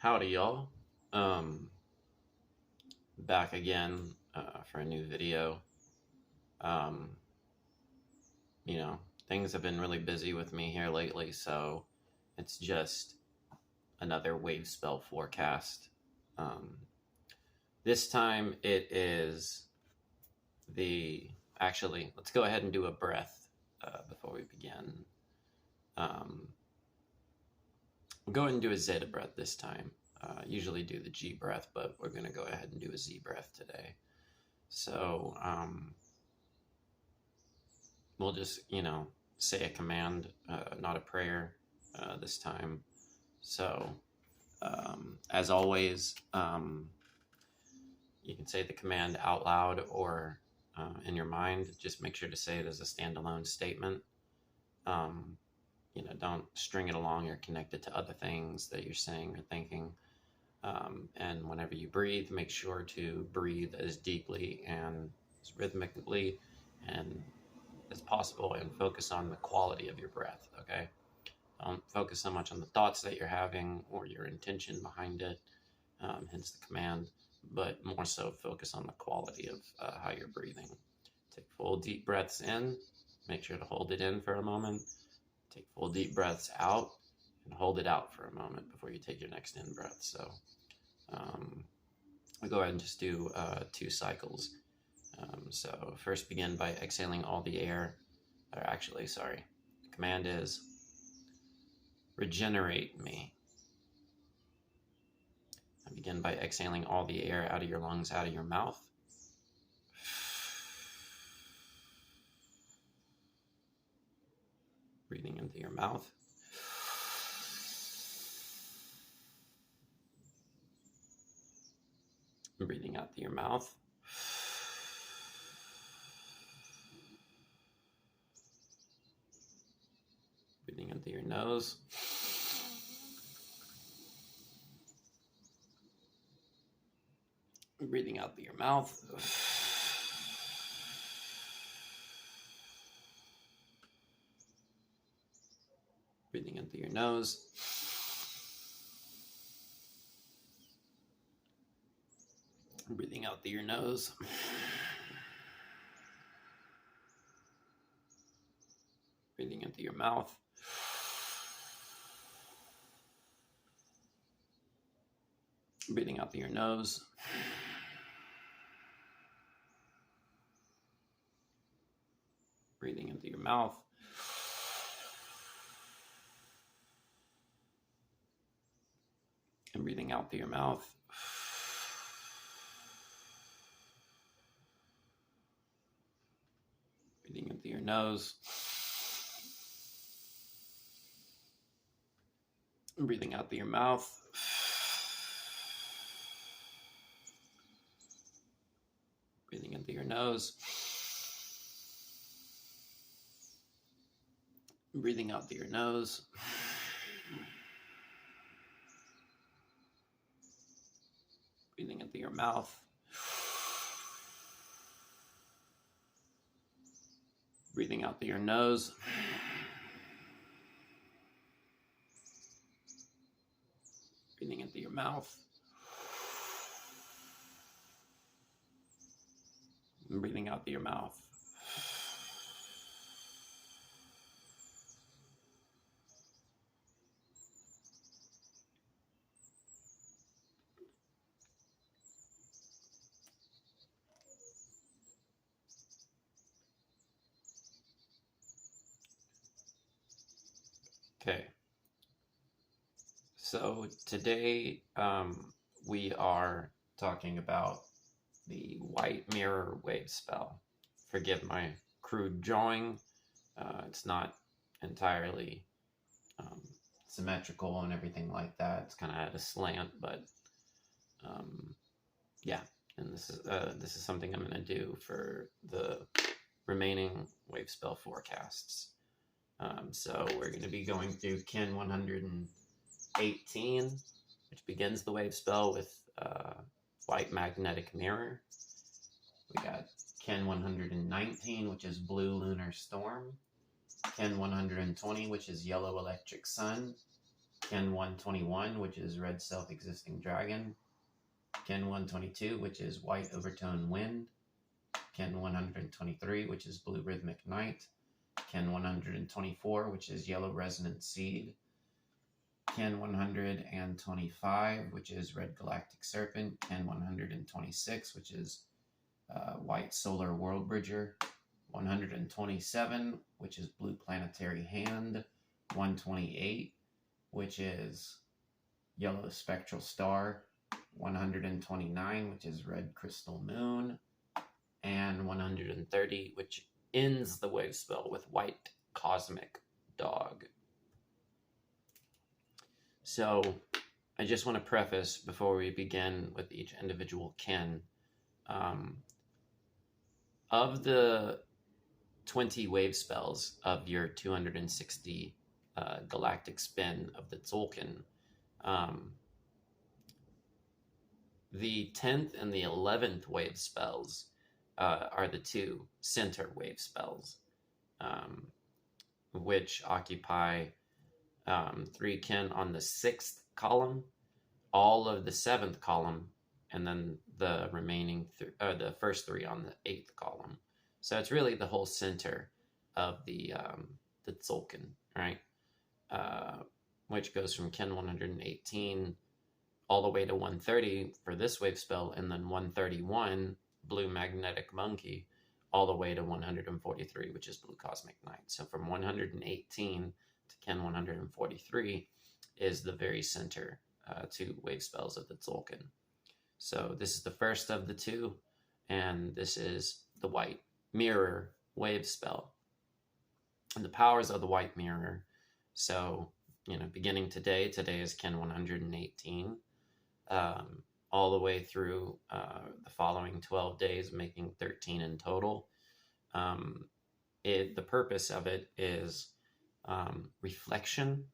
Howdy, y'all. Back again for a new video. Um, Things have been really busy with me here lately, so it's just another Wavespell forecast. This time it is actually, let's go ahead and do a breath before we begin. We'll go ahead and do a zeta breath this time. Usually do the G breath, but we're going to go ahead and do a Z breath today. So we'll just, say a command, not a prayer this time. So as always, you can say the command out loud or in your mind. Just make sure to say it as a standalone statement. Don't string it along or connect it to other things that you're saying or thinking. And whenever you breathe, make sure to breathe as deeply and as rhythmically and as possible, and focus on the quality of your breath, okay? Don't focus so much on the thoughts that you're having or your intention behind it, hence the command, but more so focus on the quality of how you're breathing. Take full deep breaths in, make sure to hold it in for a moment. Take full deep breaths out and hold it out for a moment before you take your next in breath. So we'll go ahead and just do 2 cycles. So first begin by exhaling all the air, the command is regenerate me. I begin by exhaling all the air out of your lungs, out of your mouth. Breathing into your mouth. Breathing out through your mouth. Breathing into your nose. Breathing out through your mouth. Breathing in through your nose. Breathing out through your nose. Breathing into your mouth. Breathing out through your nose. Breathing into your mouth. And breathing out through your mouth. Breathing in through your nose. And breathing out through your mouth. Breathing in through your nose. Breathing out through your nose. Breathing in through your mouth. Breathing out through your nose. Breathing in through your mouth. And breathing out through your mouth. Okay, so today we are talking about the white mirror wave spell. Forgive my crude drawing. It's not entirely symmetrical and everything like that. It's kind of at a slant, but yeah. And this is something I'm going to do for the remaining wave spell forecasts. So we're going to be going through Kin 118, which begins the wave spell with white magnetic mirror. We got Kin 119, which is blue lunar storm. Kin 120, which is yellow electric sun. Ken 121, which is red self-existing dragon. Ken 122, which is white overtone wind. Ken 123, which is blue rhythmic night. Ken 124, which is yellow resonant seed. Ken 125, which is red galactic serpent. Ken 126, which is white solar world bridger. 127, which is blue planetary hand. 128, which is yellow spectral star. 129, which is red crystal moon. And 130, which ends the wave spell with white cosmic dog. So I just want to preface before we begin with each individual kin. Of the 20 wave spells of your 260 galactic spin of the Tzolk'in, the 10th and the 11th wave spells are the two center wave spells, which occupy 3 kin on the 6th column, all of the 7th column, and then the remaining the first 3 on the 8th column. So it's really the whole center of the Tzolk'in, right? Which goes from kin 118 all the way to 130 for this wave spell, and then 131, blue magnetic monkey, all the way to 143, which is blue cosmic night. So from 118 to kin 143 is the very center 2 wave spells of the Tzolk'in. So this is the first of the 2, and this is the white mirror wave spell. And the powers of the white mirror. So, beginning today is kin 118, all the way through the following 12 days, making 13 in total. The purpose of it is reflection,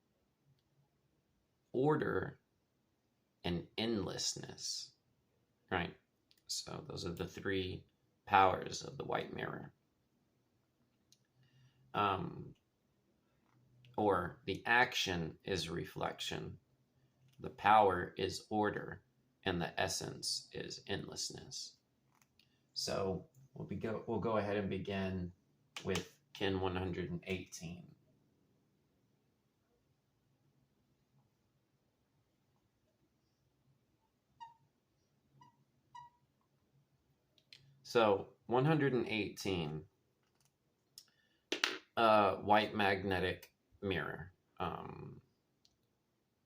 order, and endlessness, right? So those are the 3 powers of the white mirror. Or the action is reflection, the power is order, and the essence is endlessness. So we'll go ahead and begin with kin 118. So 118, white magnetic mirror.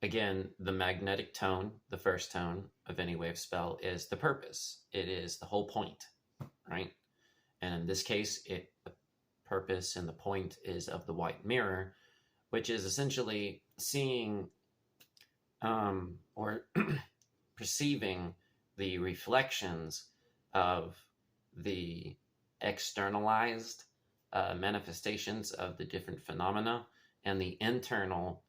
Again, the magnetic tone, the first tone of any wave spell, is the purpose. It is the whole point, right? And in this case, the purpose and the point is of the white mirror, which is essentially seeing or perceiving the reflections of the externalized manifestations of the different phenomena and the internal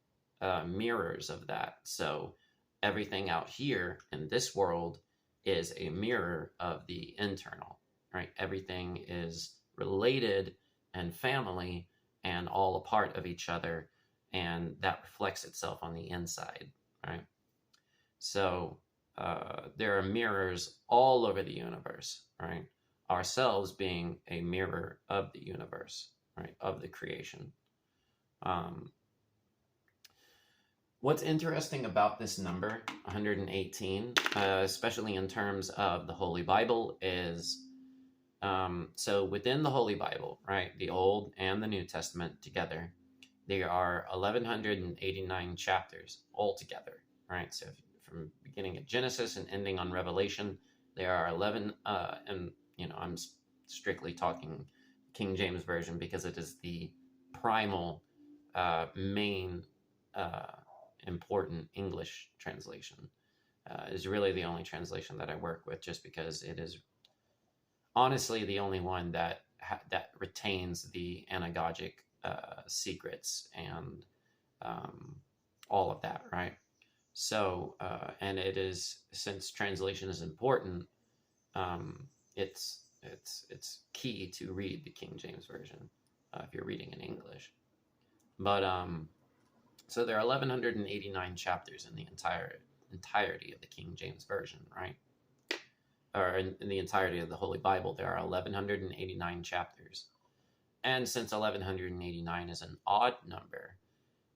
mirrors of that. So everything out here in this world is a mirror of the internal, right? Everything is related and family and all a part of each other, and that reflects itself on the inside, right? So there are mirrors all over the universe, right? Ourselves being a mirror of the universe, right? Of the creation. What's interesting about this number, 118, especially in terms of the Holy Bible, is so within the Holy Bible, right, the Old and the New Testament together, there are 1,189 chapters altogether, right? So from beginning at Genesis and ending on Revelation, there are 11, and I'm strictly talking King James Version because it is the primal, main, important English translation. Is really the only translation that I work with, just because it is honestly the only one that retains the anagogic secrets and all of that, right? So, and it is, since translation is important, it's key to read the King James Version if you're reading in English. But So there are 1,189 chapters in the entirety of the King James Version, right? Or in the entirety of the Holy Bible, there are 1,189 chapters. And since 1,189 is an odd number,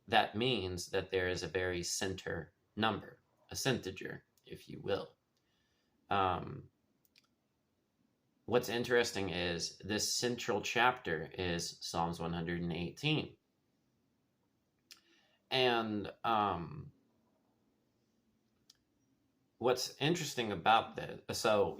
that means that there is a very center number, a centiger, if you will. What's interesting is this central chapter is Psalms 118. And what's interesting about this, so,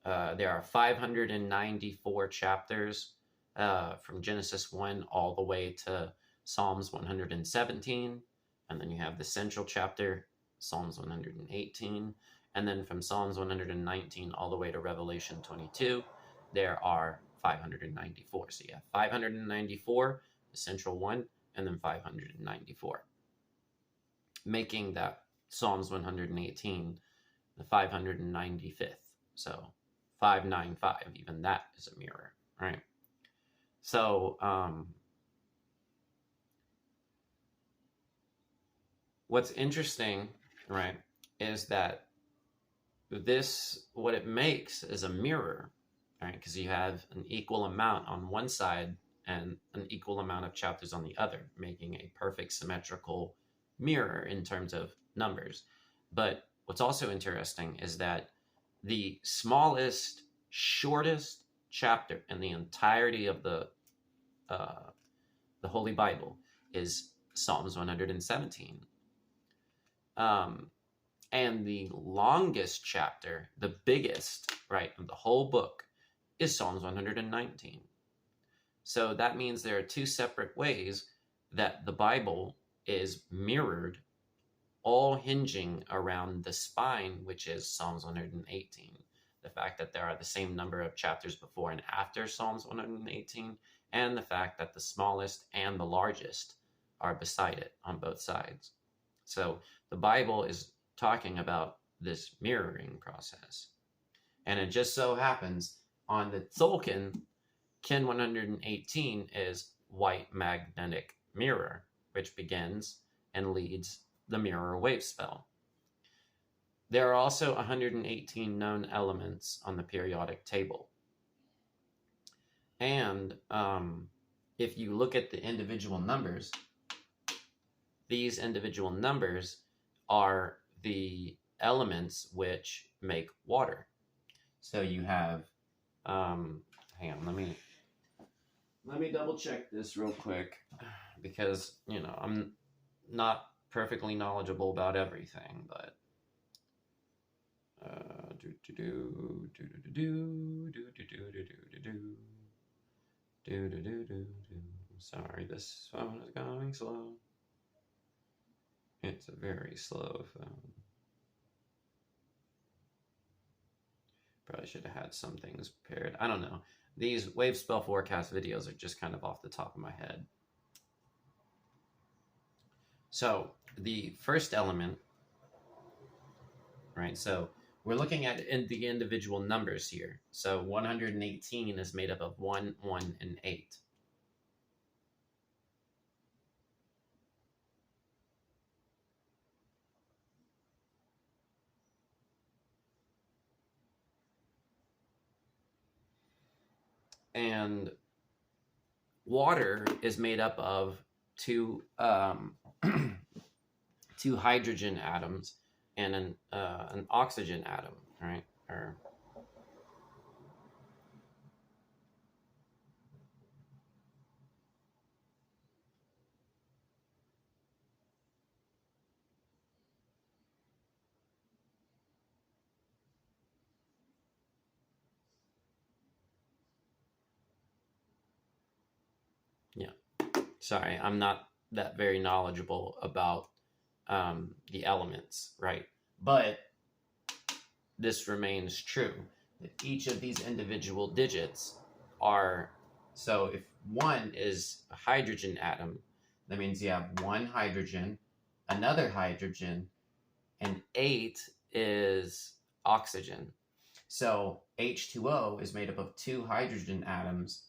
there are 594 chapters from Genesis 1 all the way to Psalms 117. And then you have the central chapter, Psalms 118. And then from Psalms 119 all the way to Revelation 22, there are 594. So you have 594, the central one, and then 594, making that Psalms 118 the 595th. So 595, even that is a mirror, right? So what's interesting, right, is that what it makes is a mirror, right? Because you have an equal amount on one side and an equal amount of chapters on the other, making a perfect symmetrical mirror in terms of numbers. But what's also interesting is that the smallest, shortest chapter in the entirety of the Holy Bible is Psalms 117. And the longest chapter, the biggest, right, of the whole book is Psalms 119. So that means there are two separate ways that the Bible is mirrored, all hinging around the spine, which is Psalms 118. The fact that there are the same number of chapters before and after Psalms 118, and the fact that the smallest and the largest are beside it on both sides. So the Bible is talking about this mirroring process. And it just so happens on the Tzolk'in, Kin 118 is white magnetic mirror, which begins and leads the mirror Wavespell. There are also 118 known elements on the periodic table. And if you look at the individual numbers, these individual numbers are the elements which make water. So you have, hang on, let me double check this real quick, because, I'm not perfectly knowledgeable about everything, but sorry, this phone is going slow. It's a very slow phone. Probably should have had some things prepared. I don't know. These Wavespell forecast videos are just kind of off the top of my head. So the first element, right? So we're looking at the individual numbers here. So 118 is made up of 1, 1, and 8. And water is made up of two hydrogen atoms and an oxygen atom, right? Yeah. Sorry, I'm not that very knowledgeable about the elements, right? But this remains true, that each of these individual digits are, so if 1 is a hydrogen atom, that means you have 1 hydrogen, another hydrogen, and 8 is oxygen. So H2O is made up of 2 hydrogen atoms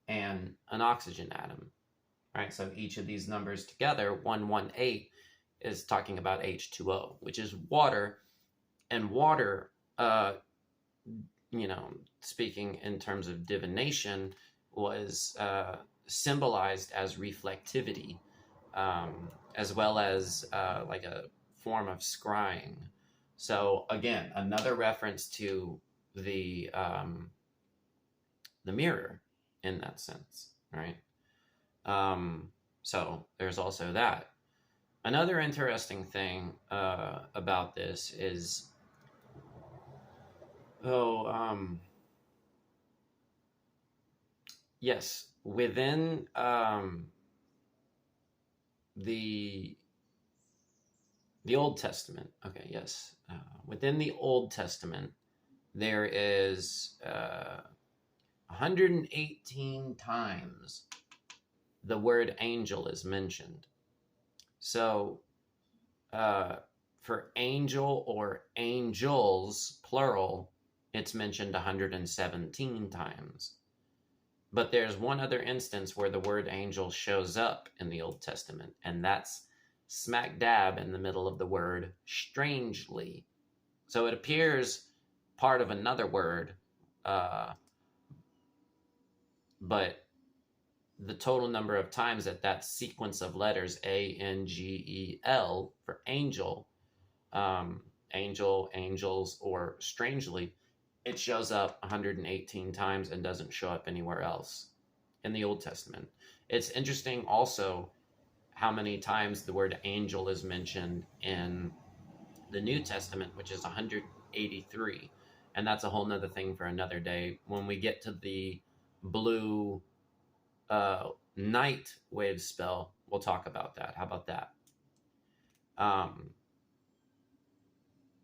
and an oxygen atom. right? So each of these numbers together, 118, is talking about H2O, which is water. And water, speaking in terms of divination, was symbolized as reflectivity, as well as like a form of scrying. So again, another reference to the mirror in that sense, right? So there's also that. Another interesting thing about this is, yes, within the Old Testament. Okay, yes, within the Old Testament, there is 118 times the word angel is mentioned. So, for angel or angels, plural, it's mentioned 117 times. But there's one other instance where the word angel shows up in the Old Testament, and that's smack dab in the middle of the word strangely. So it appears part of another word, but the total number of times that sequence of letters ANGEL for angel, angel, angels, or strangely, it shows up 118 times and doesn't show up anywhere else in the Old Testament. It's interesting also how many times the word angel is mentioned in the New Testament, which is 183. And that's a whole nother thing for another day. When we get to the blue night Wavespell, we'll talk about that. How about that?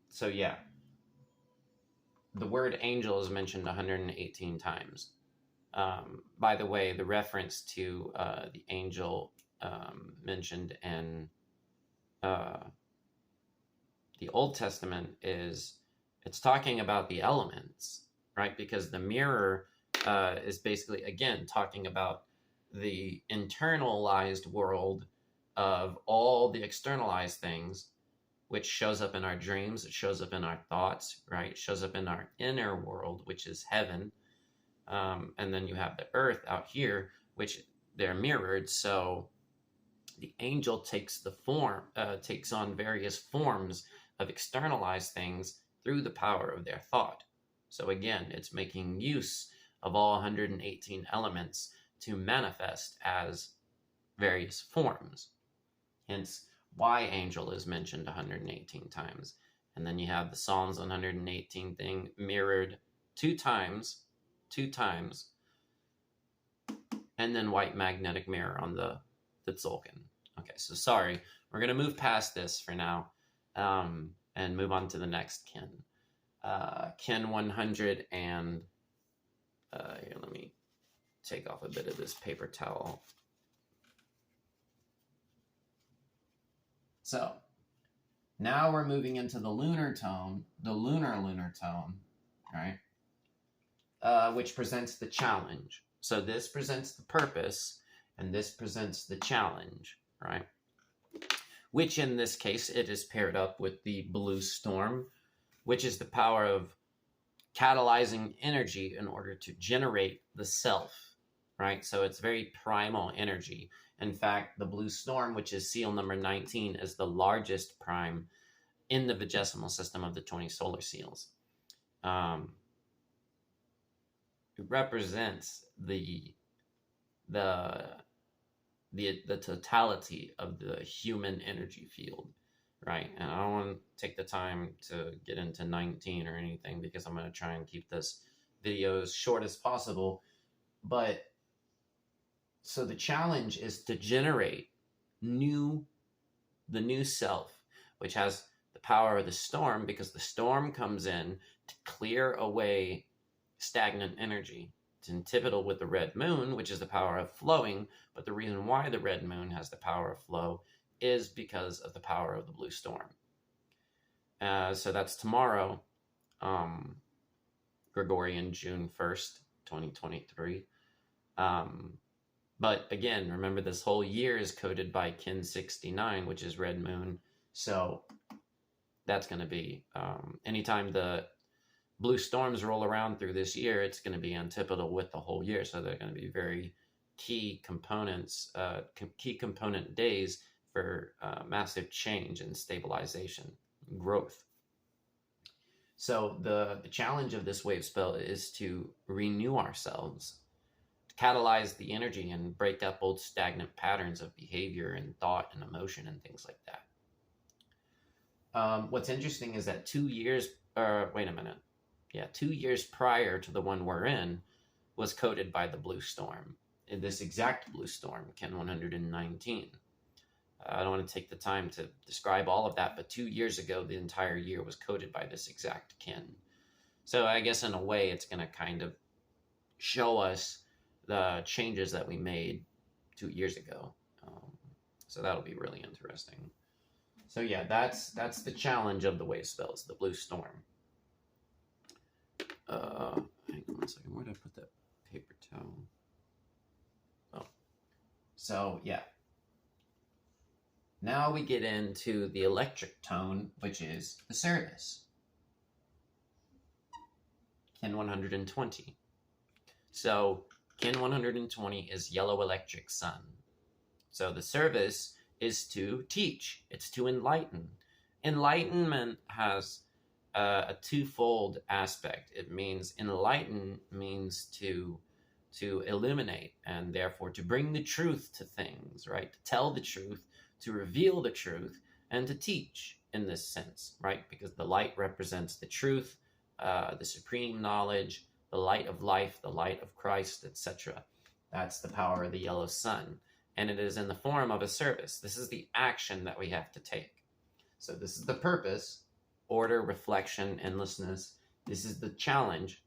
So yeah, the word angel is mentioned 118 times. By the way, the reference to the angel mentioned in the Old Testament it's talking about the elements, right? Because the mirror is basically, again, talking about the internalized world of all the externalized things, which shows up in our dreams, it shows up in our thoughts, right? It shows up in our inner world, which is heaven. And then you have the earth out here, which they're mirrored. So the angel takes on various forms of externalized things through the power of their thought. So again, it's making use of all 118 elements to manifest as various forms. Hence, why angel is mentioned 118 times. And then you have the Psalms 118 thing mirrored two times, and then white magnetic mirror on the Tzolk'in. Okay, so sorry, we're going to move past this for now and move on to the next kin. Kin 100 and here, let me take off a bit of this paper towel. So now we're moving into the lunar tone, the lunar tone, right? Which presents the challenge. So this presents the purpose, and this presents the challenge, right? Which in this case, it is paired up with the blue storm, which is the power of catalyzing energy in order to generate the self, right? So it's very primal energy. In fact, the blue storm, which is seal number 19, is the largest prime in the vigesimal system of the 20 solar seals. It represents the totality of the human energy field, right? And I don't want to take the time to get into 19 or anything because I'm going to try and keep this video as short as possible. But so the challenge is to generate the new self, which has the power of the storm, because the storm comes in to clear away stagnant energy. It's antipodal with the red moon, which is the power of flowing, but the reason why the red moon has the power of flow is because of the power of the blue storm. So that's tomorrow, Gregorian June 1st, 2023. But again, remember this whole year is coded by Kin 69, which is Red Moon. So that's going to be anytime the blue storms roll around through this year, it's going to be antipodal with the whole year. So they're going to be very key components, key component days for massive change and stabilization, and growth. So the challenge of this wave spell is to renew ourselves, to catalyze the energy and break up old stagnant patterns of behavior and thought and emotion and things like that. What's interesting is that 2 years, 2 years prior to the one we're in was coded by the blue storm. In this exact blue storm, Ken 119. I don't want to take the time to describe all of that, but 2 years ago, the entire year was coded by this exact Ken. So I guess in a way, it's going to kind of show us the changes that we made 2 years ago. So that'll be really interesting. So yeah, that's the challenge of the wave spells, the blue storm. Hang on one second. Where did I put that paper towel? Oh, so yeah. Now we get into the electric tone, which is the service. Kin 120. So Kin 120 is yellow electric sun. So the service is to teach. It's to enlighten. Enlightenment has a twofold aspect. It means enlighten means to illuminate, and therefore to bring the truth to things, right? To tell the truth, to reveal the truth, and to teach in this sense, right? Because the light represents the truth, the supreme knowledge, the light of life, the light of Christ, etc. That's the power of the yellow sun. And it is in the form of a service. This is the action that we have to take. So this is the purpose, order, reflection, endlessness. This is the challenge,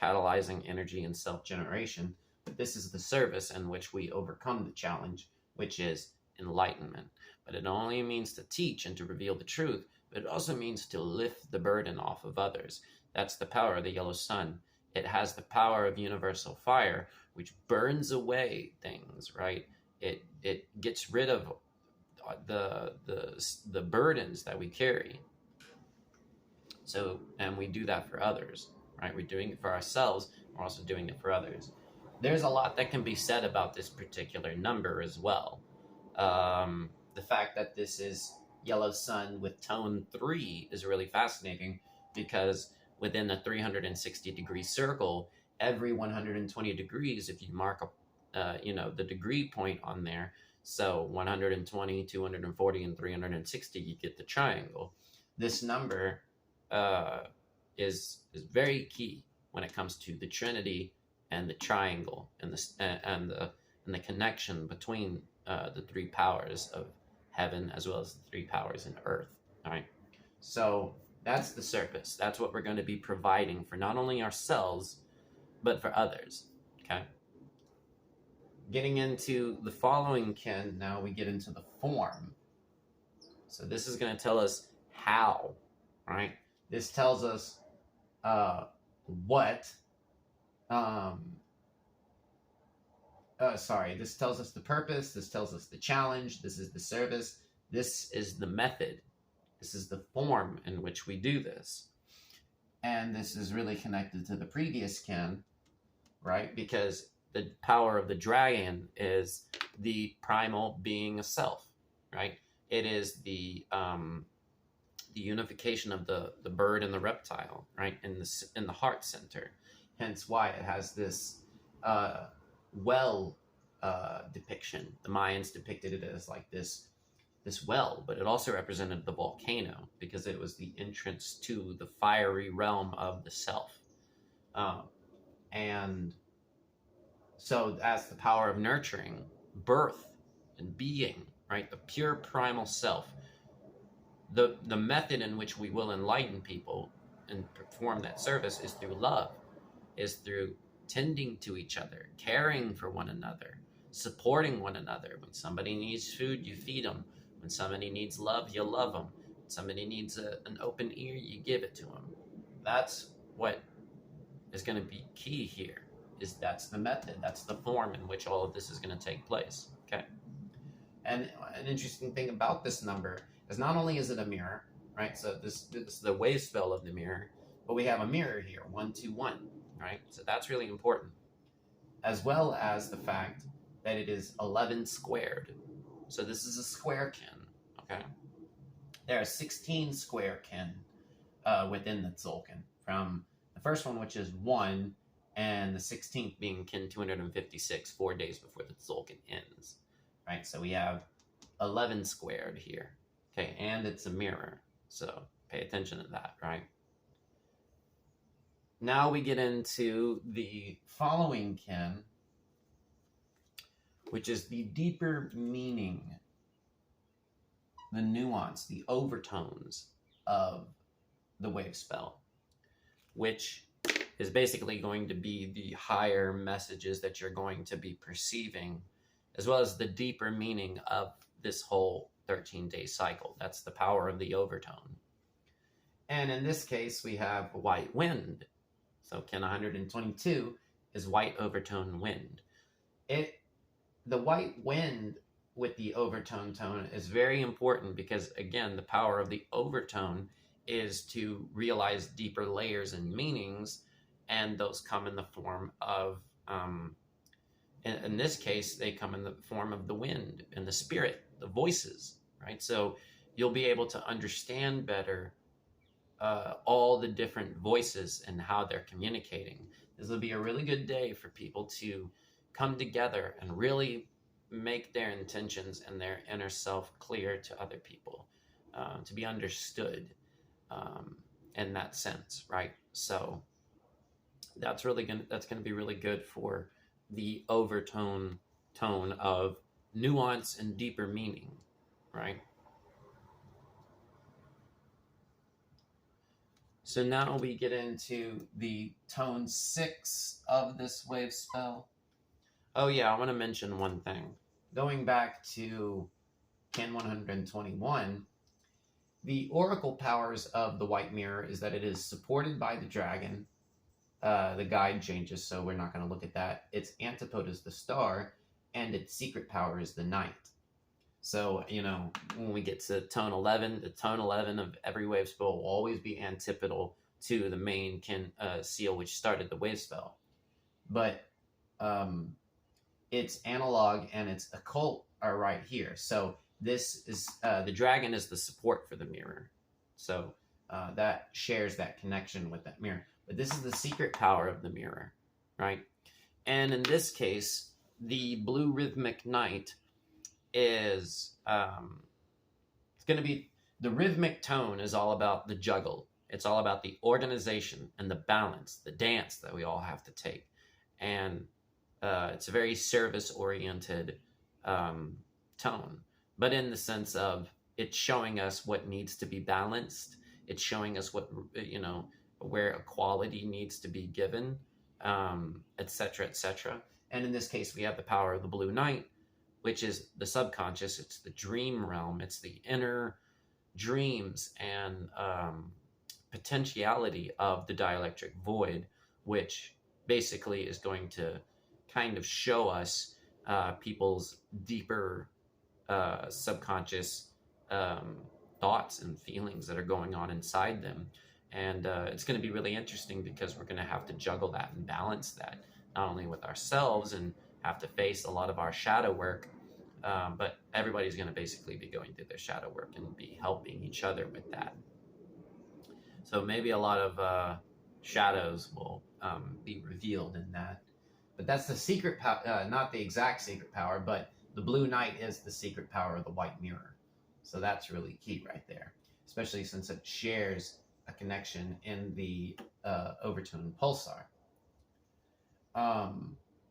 catalyzing energy and self-generation. But this is the service in which we overcome the challenge, which is enlightenment. But it only means to teach and to reveal the truth, but it also means to lift the burden off of others. That's the power of the yellow sun. It has the power of universal fire, which burns away things, right? It gets rid of the burdens that we carry. So, and we do that for others, right? We're doing it for ourselves. We're also doing it for others. There's a lot that can be said about this particular number as well. The fact that this is yellow sun with tone 3 is really fascinating, because within a 360-degree circle, every 120 degrees, if you mark the degree point on there, so 120, 240, and 360, you get the triangle. This number is very key when it comes to the Trinity and the triangle and the connection between the three powers of heaven as well as the three powers in earth. All right. So that's the service. That's what we're going to be providing for not only ourselves, but for others. Okay. Getting into the following kin, now we get into the form. So this is going to tell us how, right? This tells us what. This tells us the purpose. This tells us the challenge. This is the service. This is the method. This is the form in which we do this. And this is really connected to the previous kin, right? Because the power of the dragon is the primal being of self, right? It is the unification of the bird and the reptile, right? In the heart center. Hence why it has this well depiction. The Mayans depicted it as like this well, but it also represented the volcano because it was the entrance to the fiery realm of the self. And so as the power of nurturing, birth, and being, right? The pure primal self. The method in which we will enlighten people and perform that service is through love, is through tending to each other, caring for one another, supporting one another. When somebody needs food, you feed them. When somebody needs love, you love them. When somebody needs an open ear, you give it to them. That's what is going to be key here, that's the method, that's the form in which all of this is going to take place. Okay. And an interesting thing about this number is not only is it a mirror, right? So this is the Wavespell of the mirror, but we have a mirror here, 1, 2, 1, right? So that's really important, as well as the fact that it is 11 squared. So this is a square kin, okay? There are 16 square kin within the Tzolk'in, from the first one, which is 1, and the 16th being kin 256, 4 days before the Tzolk'in ends. Right, so we have 11 squared here. Okay, and it's a mirror, so pay attention to that, right? Now we get into the following kin, which is the deeper meaning, the nuance, the overtones of the Wavespell, which is basically going to be the higher messages that you're going to be perceiving, as well as the deeper meaning of this whole 13-day cycle. That's the power of the overtone. And in this case, we have white wind. So kin 122 is white overtone wind. The white wind with the overtone tone is very important because, again, the power of the overtone is to realize deeper layers and meanings, and those come in the form of in this case, they come in the form of the wind and the spirit, the voices, right? So you'll be able to understand better all the different voices and how they're communicating. This will be a really good day for people to come together and really make their intentions and their inner self clear to other people, to be understood in that sense, right? So that's gonna be really good for the overtone tone of nuance and deeper meaning, right? So now we get into the tone 6 of this Wavespell. Oh yeah, I want to mention one thing. Going back to kin 121, the oracle powers of the white mirror is that it is supported by the dragon. The guide changes, so we're not going to look at that. Its antipode is the star, and its secret power is the night. So, when we get to tone 11, the tone 11 of every Wavespell will always be antipodal to the main kin seal, which started the Wavespell. But its analog and its occult are right here. So this is, the dragon is the support for the mirror. So that shares that connection with that mirror. But this is the secret power of the mirror, right? And in this case, the blue rhythmic night is, it's going to be, the rhythmic tone is all about the juggle. It's all about the organization and the balance, the dance that we all have to take. And it's a very service-oriented tone, but in the sense of it's showing us what needs to be balanced. It's showing us what, where equality needs to be given, etc., etc. And in this case, we have the power of the blue night, which is the subconscious. It's the dream realm. It's the inner dreams and potentiality of the dielectric void, which basically is going to kind of show us people's deeper subconscious thoughts and feelings that are going on inside them. And it's going to be really interesting because we're going to have to juggle that and balance that, not only with ourselves and have to face a lot of our shadow work, but everybody's going to basically be going through their shadow work and be helping each other with that. So maybe a lot of shadows will be revealed in that. But that's the secret power, not the exact secret power, but the blue night is the secret power of the white mirror. So that's really key right there, especially since it shares a connection in the overtone pulsar.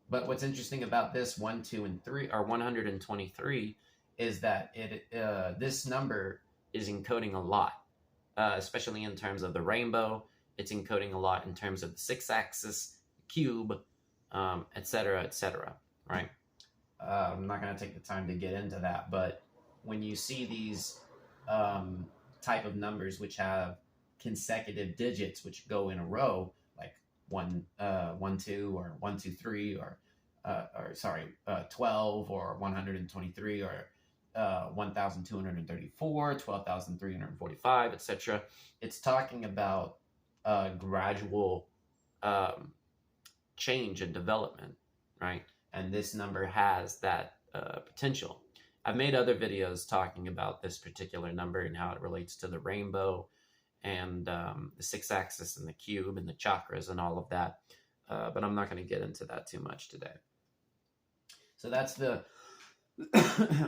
But what's interesting about this 1, 2, and 3, or 123, is that this number is encoding a lot, especially in terms of the rainbow. It's encoding a lot in terms of the 6-axis, cube, etc., etc., right? I'm not going to take the time to get into that, but when you see these type of numbers which have consecutive digits which go in a row, like 1 2 or 1 2 3 or sorry 12 or 123 or 1234, 12,345, etc. It's talking about gradual change and development, right? And this number has that potential. I've made other videos talking about this particular number and how it relates to the rainbow and the 6-axis and the cube and the chakras and all of that. But I'm not going to get into that too much today. So that's the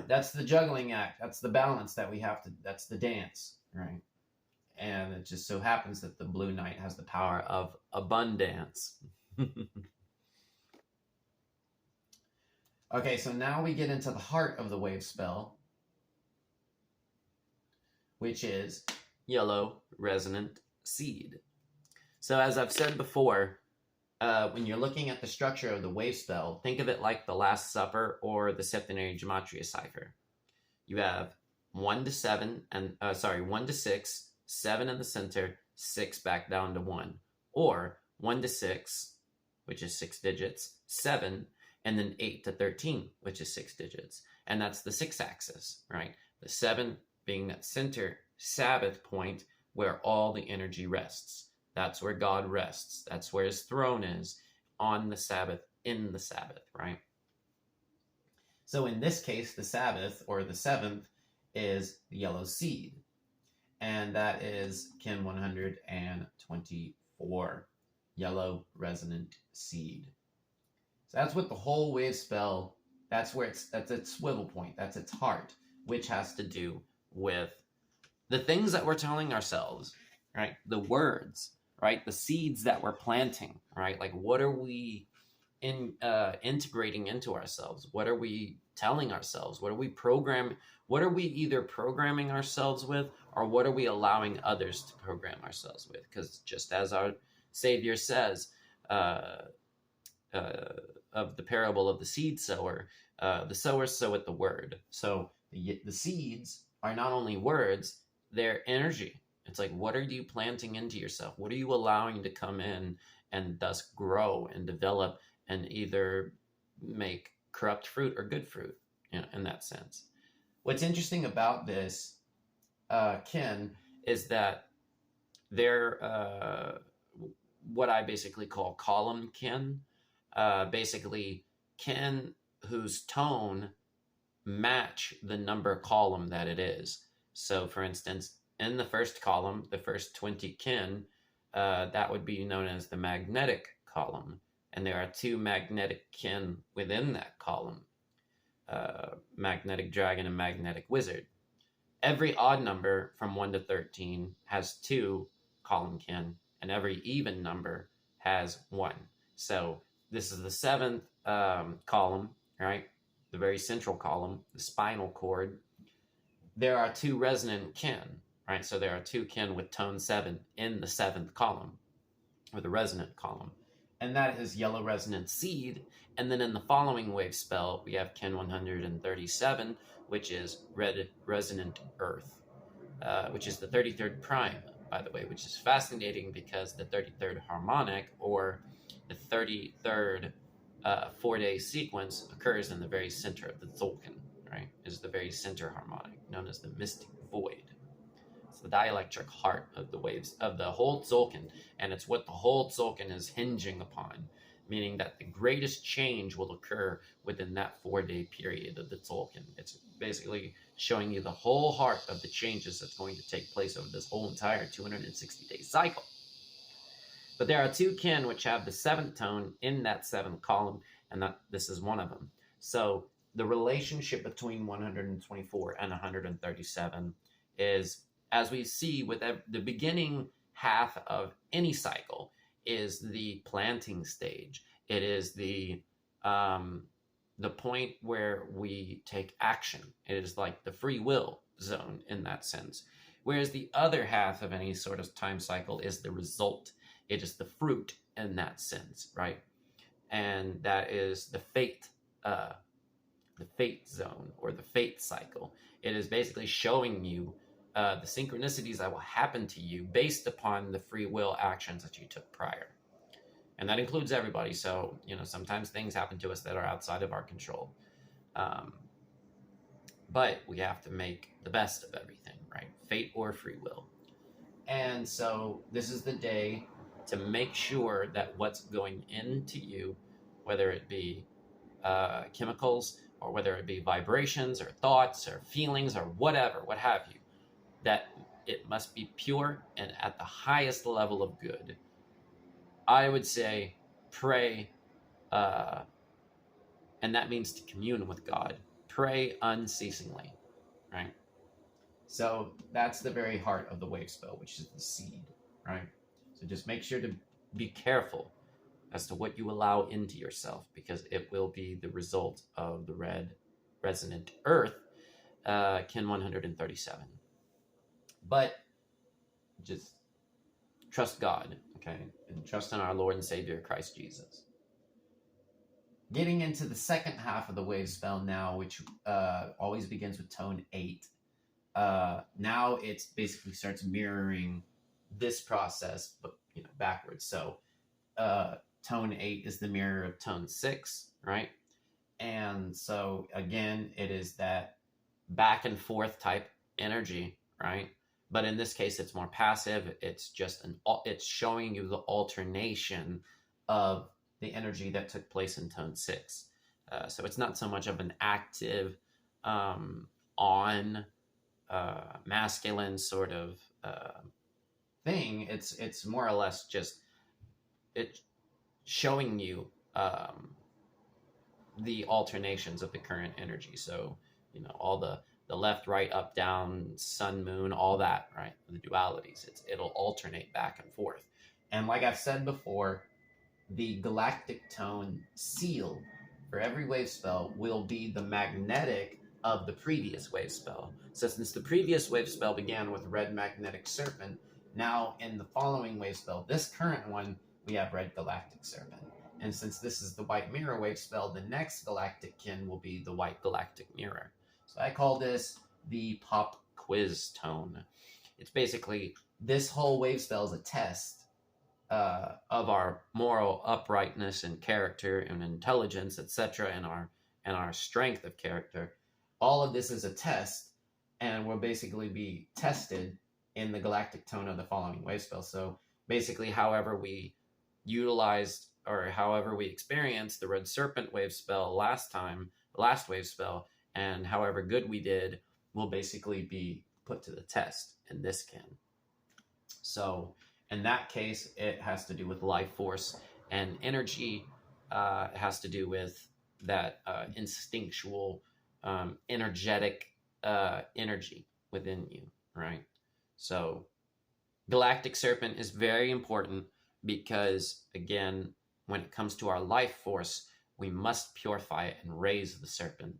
that's the juggling act. That's the balance that we have to. That's the dance, right? And it just so happens that the Blue Knight has the power of abundance. Okay, so now we get into the heart of the Wavespell, which is yellow resonant seed. So as I've said before, when you're looking at the structure of the Wavespell, think of it like the Last Supper or the septenary gematria cipher. You have 1 to 7, and 1 to 6, 7 in the center, 6 back down to 1, or 1 to 6, which is 6 digits, 7, and then 8 to 13, which is 6 digits. And that's the 6-axis, right? The 7 being that center Sabbath point where all the energy rests. That's where God rests. That's where his throne is, on the Sabbath, in the Sabbath, right? So in this case, the Sabbath, or the 7th, is the yellow seed. And that is Kin 124, yellow resonant seed. So that's what the whole Wavespell, that's its swivel point, that's its heart, which has to do with the things that we're telling ourselves, right? The words, right? The seeds that we're planting, right? Like, what are we integrating into ourselves? What are we telling ourselves? What are we either programming ourselves with, or what are we allowing others to program ourselves with? Because just as our Savior says, of the parable of the seed sower, the sower soweth the word. So the seeds are not only words, they're energy. It's like, what are you planting into yourself? What are you allowing to come in and thus grow and develop and either make corrupt fruit or good fruit, in that sense? What's interesting about this, Kin, is that they're what I basically call column kin. Basically, kin whose tone match the number column that it is. So, for instance, in the first column, the first 20 kin, that would be known as the magnetic column. And there are 2 magnetic kin within that column, magnetic dragon and magnetic wizard. Every odd number from 1 to 13 has 2 column kin, and every even number has 1. So this is the 7th column, right? The very central column, the spinal cord. There are 2 resonant kin, right? So there are 2 kin with tone 7 in the 7th column, or the resonant column. And that is yellow resonant seed. And then in the following Wavespell, we have kin 137, which is red resonant earth, which is the 33rd prime, by the way, which is fascinating because the 33rd harmonic, or the 33rd 4-day sequence, occurs in the very center of the Tzolk'in, right? Is the very center harmonic, known as the mystic void. It's the dielectric heart of the waves of the whole Tzolk'in, and it's what the whole Tzolk'in is hinging upon, meaning that the greatest change will occur within that 4-day period of the Tzolk'in. It's basically showing you the whole heart of the changes that's going to take place over this whole entire 260-day cycle. But there are 2 kin which have the 7th tone in that 7th column, and this is one of them. So the relationship between 124 and 137 is, as we see with the beginning half of any cycle, is the planting stage. It is the point where we take action. It is like the free will zone in that sense. Whereas the other half of any sort of time cycle is the result. It is the fruit in that sense, right? And that is the fate zone, or the fate cycle. It is basically showing you the synchronicities that will happen to you based upon the free will actions that you took prior. And that includes everybody. So, sometimes things happen to us that are outside of our control. Um, but we have to make the best of everything, right? Fate or free will. And so this is the day to make sure that what's going into you, whether it be chemicals or whether it be vibrations or thoughts or feelings or whatever, what have you, that it must be pure and at the highest level of good. I would say pray, and that means to commune with God. Pray unceasingly, right? So that's the very heart of the Wavespell, which is the seed, right? So just make sure to be careful as to what you allow into yourself, because it will be the result of the red resonant earth, Kin 137. But just trust God, okay? And trust in our Lord and Savior, Christ Jesus. Getting into the second half of the Wavespell now, which always begins with tone 8. Now it's basically starts mirroring this process, but backwards. So tone 8 is the mirror of tone 6, right? And so again, it is that back and forth type energy, right? But in this case, it's more passive. It's just it's showing you the alternation of the energy that took place in tone 6. So it's not so much of an active on masculine sort of thing. It's more or less just it showing you the alternations of the current energy. So all the left, right, up, down, sun, moon, all that, right? The dualities. It'll alternate back and forth. And like I've said before, the galactic tone seal for every wave spell will be the magnetic of the previous wave spell. So since the previous wave spell began with red magnetic serpent, now in the following wave spell, this current one, we have red galactic serpent. And since this is the white mirror wave spell, the next galactic kin will be the white galactic mirror. So I call this the pop quiz tone. It's basically, this whole wave spell is a test of our moral uprightness and character and intelligence, etc., and our strength of character. All of this is a test, and will basically be tested in the galactic tone of the following wave spell. So basically, however we utilized or however we experienced the red serpent wave spell last wave spell, and however good we did, will basically be put to the test in this kin. So in that case, it has to do with life force and energy. It has to do with that instinctual, energetic energy within you, right? So galactic serpent is very important because, again, when it comes to our life force, we must purify it and raise the serpent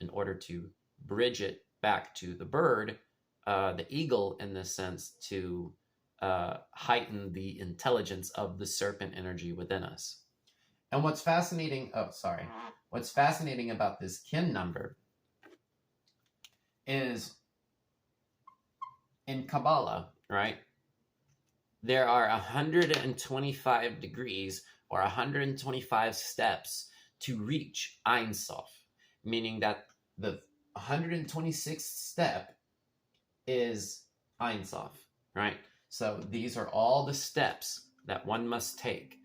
in order to bridge it back to the bird, the eagle, in this sense, to heighten the intelligence of the serpent energy within us. And what's fascinating about this kin number is in Kabbalah, right? There are 125 degrees or 125 steps to reach Ein Sof, meaning that the 126th step is Ein Sof, right? So these are all the steps that one must take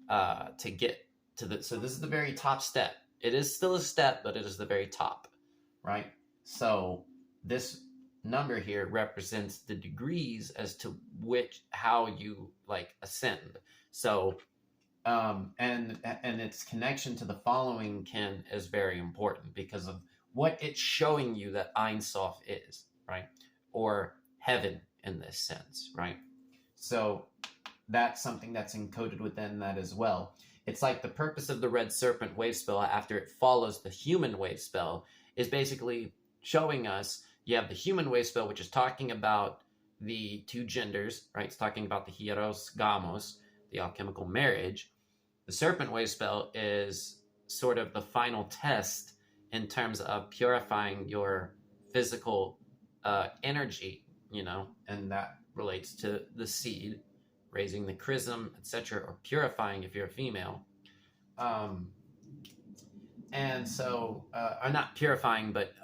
to get to the. So this is the very top step. It is still a step, but it is the very top, right? So this number here represents the degrees as to how you ascend. So and its connection to the following kin is very important because of what it's showing you that Ein Sof is, right? Or heaven in this sense, right? So that's something that's encoded within that as well. It's like the purpose of the red serpent wave spell after it follows the human wave spell is basically showing us you have the human wave spell, which is talking about the two genders, right? It's talking about the hieros gamos, the alchemical marriage. The serpent wave spell is sort of the final test in terms of purifying your physical energy, and that relates to the seed, raising the chrism, etc., or purifying if you're a female. And so, or not purifying, but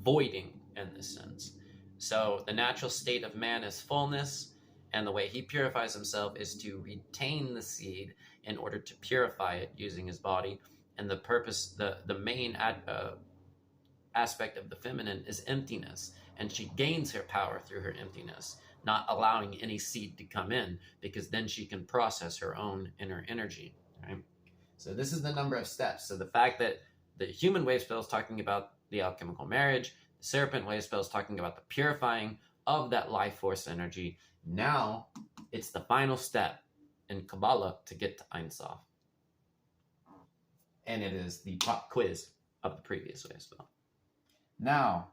voiding in this sense. So the natural state of man is fullness, and the way he purifies himself is to retain the seed in order to purify it using his body. And the purpose, the main aspect of the feminine is emptiness, and she gains her power through her emptiness, not allowing any seed to come in, because then she can process her own inner energy, right? So this is the number of steps. So the fact that the human Wavespell is talking about the alchemical marriage, the serpent Wavespell is talking about the purifying of that life force energy. Now it's the final step in Kabbalah to get to Ein Sof. And it is the pop quiz of the previous Wavespell. Now,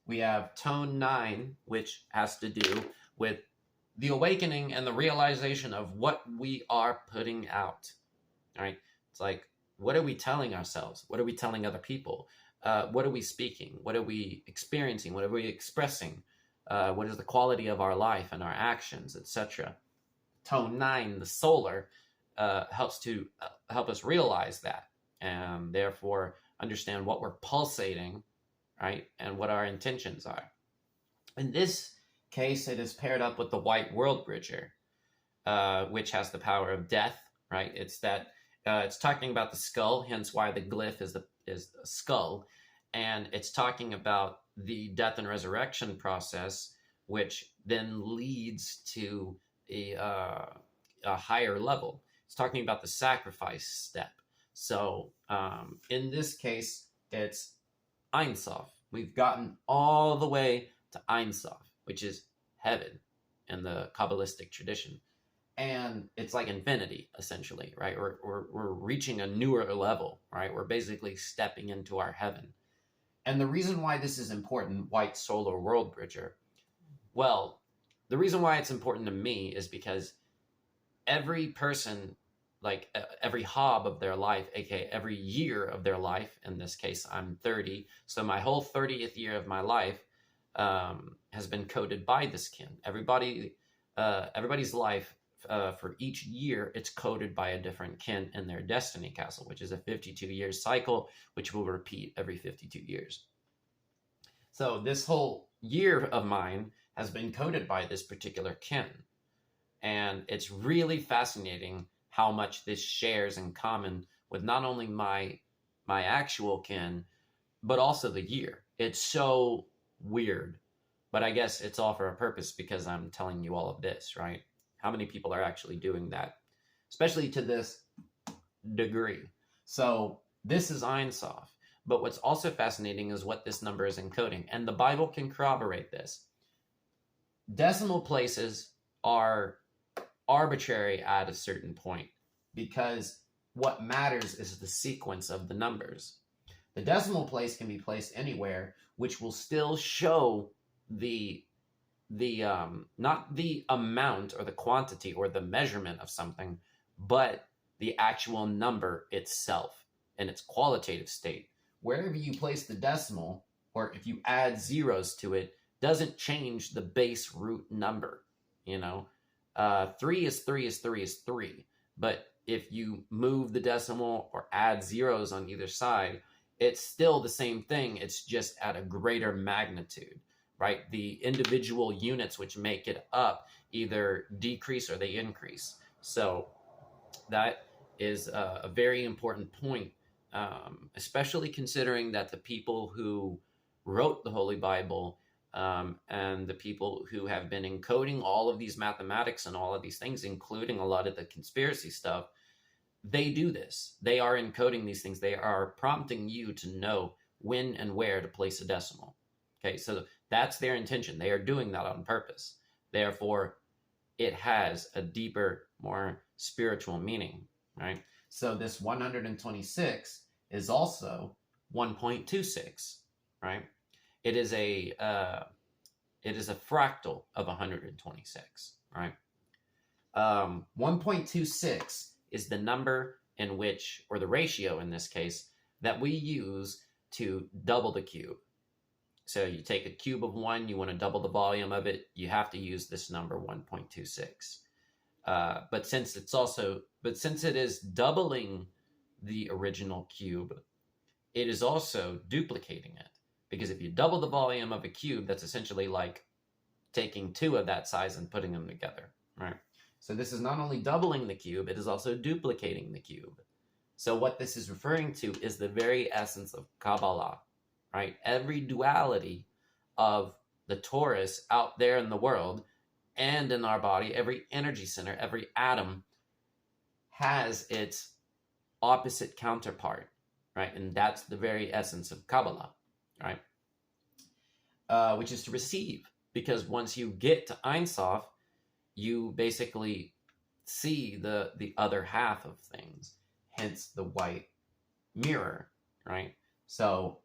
we have tone 9, which has to do with the awakening and the realization of what we are putting out. All right? It's like, what are we telling ourselves? What are we telling other people? What are we speaking? What are we experiencing? What are we expressing? What is the quality of our life and our actions, etc.? Tone 9, the solar, help us realize that, and therefore understand what we're pulsating, right, and what our intentions are. In this case, it is paired up with the white world bridger, which has the power of death, right? It's that it's talking about the skull, hence why the glyph is the skull, and it's talking about the death and resurrection process, which then leads to a higher level. It's talking about the sacrifice step. So in this case, it's Ein Sof. We've gotten all the way to Ein Sof, which is heaven in the Kabbalistic tradition. And it's like infinity, essentially, right? We're reaching a newer level, right? We're basically stepping into our heaven. And the reason why this is important, white solar world bridger, well, the reason why it's important to me is because every person, like every hob of their life, aka every year of their life, in this case, I'm 30, so my whole 30th year of my life has been coded by this kin. Everybody's life, for each year, it's coded by a different kin in their destiny castle, which is a 52-year cycle, which will repeat every 52 years. So this whole year of mine has been coded by this particular kin. And it's really fascinating how much this shares in common with not only my actual kin, but also the year. It's so weird, but I guess it's all for a purpose because I'm telling you all of this, right? How many people are actually doing that, especially to this degree? So this is Ein Sof. But what's also fascinating is what this number is encoding. And the Bible can corroborate this. Decimal places are arbitrary at a certain point because what matters is the sequence of the numbers. The decimal place can be placed anywhere, which will still show the not the amount or the quantity or the measurement of something, but the actual number itself in its qualitative state. Wherever you place the decimal, or if you add zeros to it, doesn't change the base root number. 3 is 3 is 3 is 3. But if you move the decimal or add zeros on either side, it's still the same thing. It's just at a greater magnitude, right? The individual units which make it up either decrease or they increase. So that is a very important point, especially considering that the people who wrote the Holy Bible and the people who have been encoding all of these mathematics and all of these things, including a lot of the conspiracy stuff, they do this. They are encoding these things. They are prompting you to know when and where to place a decimal. Okay, so that's their intention. They are doing that on purpose. Therefore, it has a deeper, more spiritual meaning, right? So this 126 is also 1.26, right? It is a fractal of 126, right? 1.26 is the number in which, or the ratio in this case, that we use to double the cube. So you take a cube of 1, you want to double the volume of it, you have to use this number 1.26. But since it is doubling the original cube, it is also duplicating it. Because if you double the volume of a cube, that's essentially like taking 2 of that size and putting them together, right? So this is not only doubling the cube, it is also duplicating the cube. So what this is referring to is the very essence of Kabbalah, right? Every duality of the torus out there in the world and in our body, every energy center, every atom has its opposite counterpart, right? And that's the very essence of Kabbalah, right? Which is to receive, because once you get to Ein Sof, you basically see the other half of things, hence the white mirror, right? So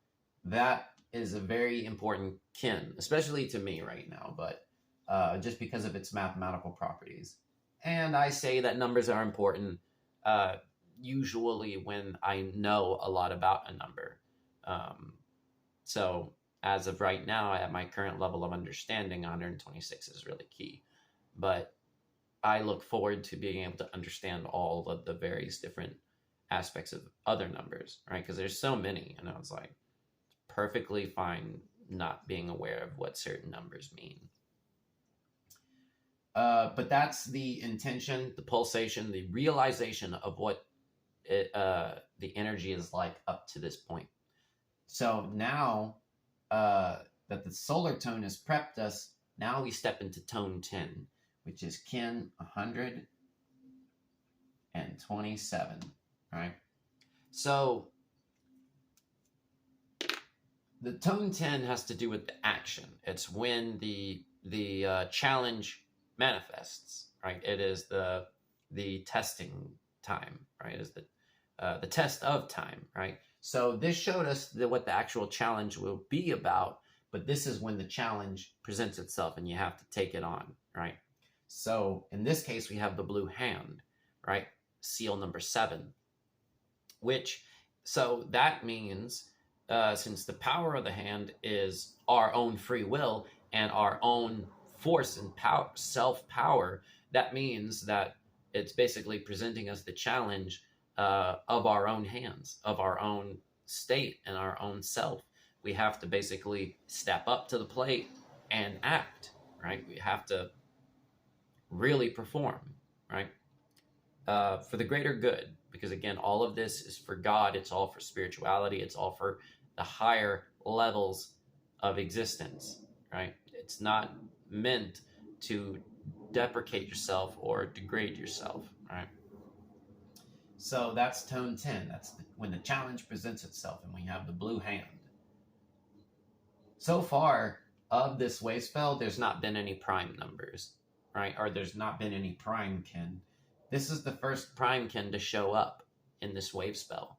that is a very important kin, especially to me right now, but just because of its mathematical properties. And I say that numbers are important usually when I know a lot about a number. So as of right now, at my current level of understanding, 126 is really key. But I look forward to being able to understand all of the various different aspects of other numbers, right? Because there's so many, and I was like, perfectly fine not being aware of what certain numbers mean. But that's the intention, the pulsation, the realization of what the energy is like up to this point. So now that the solar tone has prepped us, now we step into tone 10, which is kin 127, right? So the tone 10 has to do with the action. It's when the challenge manifests, right? It is the testing time, right? It is the test of time, right? So this showed us what the actual challenge will be about, but this is when the challenge presents itself and you have to take it on, right? So in this case, we have the blue hand, right? Seal number 7, so that means since the power of the hand is our own free will and our own force and power, self-power, that means that it's basically presenting us the challenge of our own hands, of our own state and our own self. We have to basically step up to the plate and act, right? We have to really perform, right? For the greater good, because again, all of this is for God. It's all for spirituality. It's all for the higher levels of existence, right? It's not meant to deprecate yourself or degrade yourself, right? So that's tone 10. That's when the challenge presents itself and we have the blue hand. So far of this Wavespell, there's not been any prime numbers, right? Or there's not been any prime kin. This is the first prime kin to show up in this Wavespell,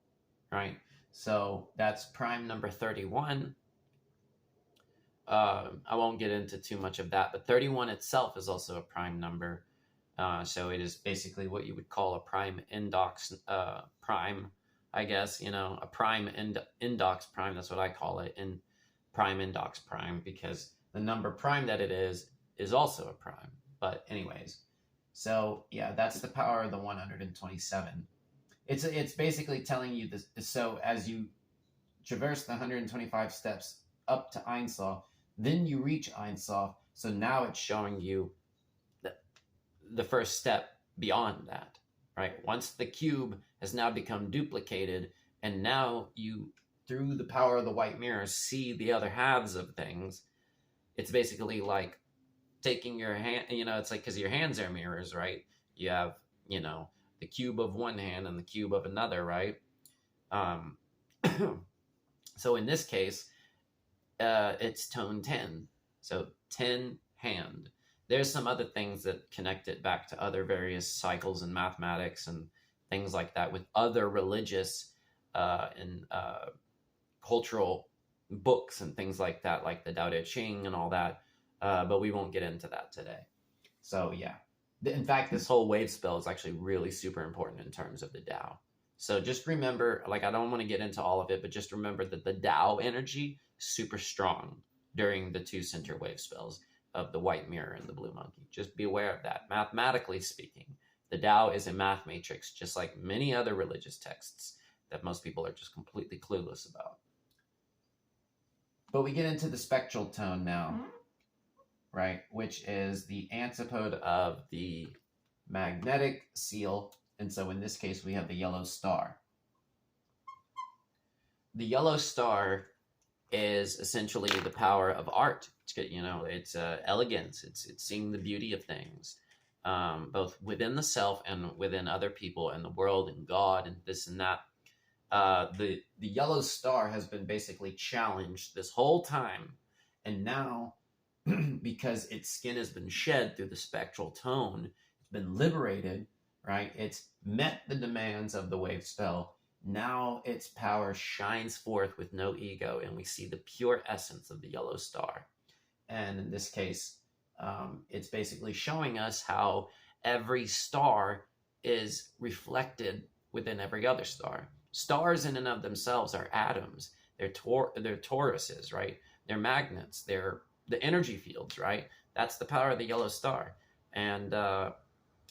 right? So that's prime number 31. I won't get into too much of that, but 31 itself is also a prime number. So it is basically what you would call a prime indox prime, I guess, a prime indox prime. That's what I call it, in prime indox prime, because the number prime that it is also a prime. But anyways, so yeah, that's the power of the 127. It's basically telling you this. So as you traverse the 125 steps up to Ein Sof, then you reach Ein Sof. So now it's showing you the first step beyond that, right? Once the cube has now become duplicated, and now you, through the power of the white mirror, see the other halves of things. It's basically like taking your hand, it's like, because your hands are mirrors, right? You have, the cube of one hand and the cube of another, right? So in this case, it's tone 10. So 10 hand. There's some other things that connect it back to other various cycles in mathematics and things like that with other religious and cultural books and things like that, like the Tao Te Ching and all that. But we won't get into that today. So yeah. In fact, this whole Wavespell is actually really super important in terms of the Tao. So just remember, I don't want to get into all of it, but just remember that the Tao energy is super strong. during the two center wave spells of the white mirror and the blue monkey. Just be aware of that. Mathematically speaking, the Tao is a math matrix, just like many other religious texts that most people are just completely clueless about. But we get into the spectral tone now, right? Which is the antipode of the magnetic seal. And so in this case, we have the yellow star. The yellow star is essentially the power of art. It's elegance. It's seeing the beauty of things, both within the self and within other people and the world and God and this and that. The yellow star has been basically challenged this whole time, and now because its skin has been shed through the spectral tone, it's been liberated, right? It's met the demands of the wave spell. Now its power shines forth with no ego, and we see the pure essence of the yellow star. And in this case, it's basically showing us how every star is reflected within every other star. Stars in and of themselves are atoms. They're toruses, right? They're magnets. They're the energy fields, right? That's the power of the yellow star. And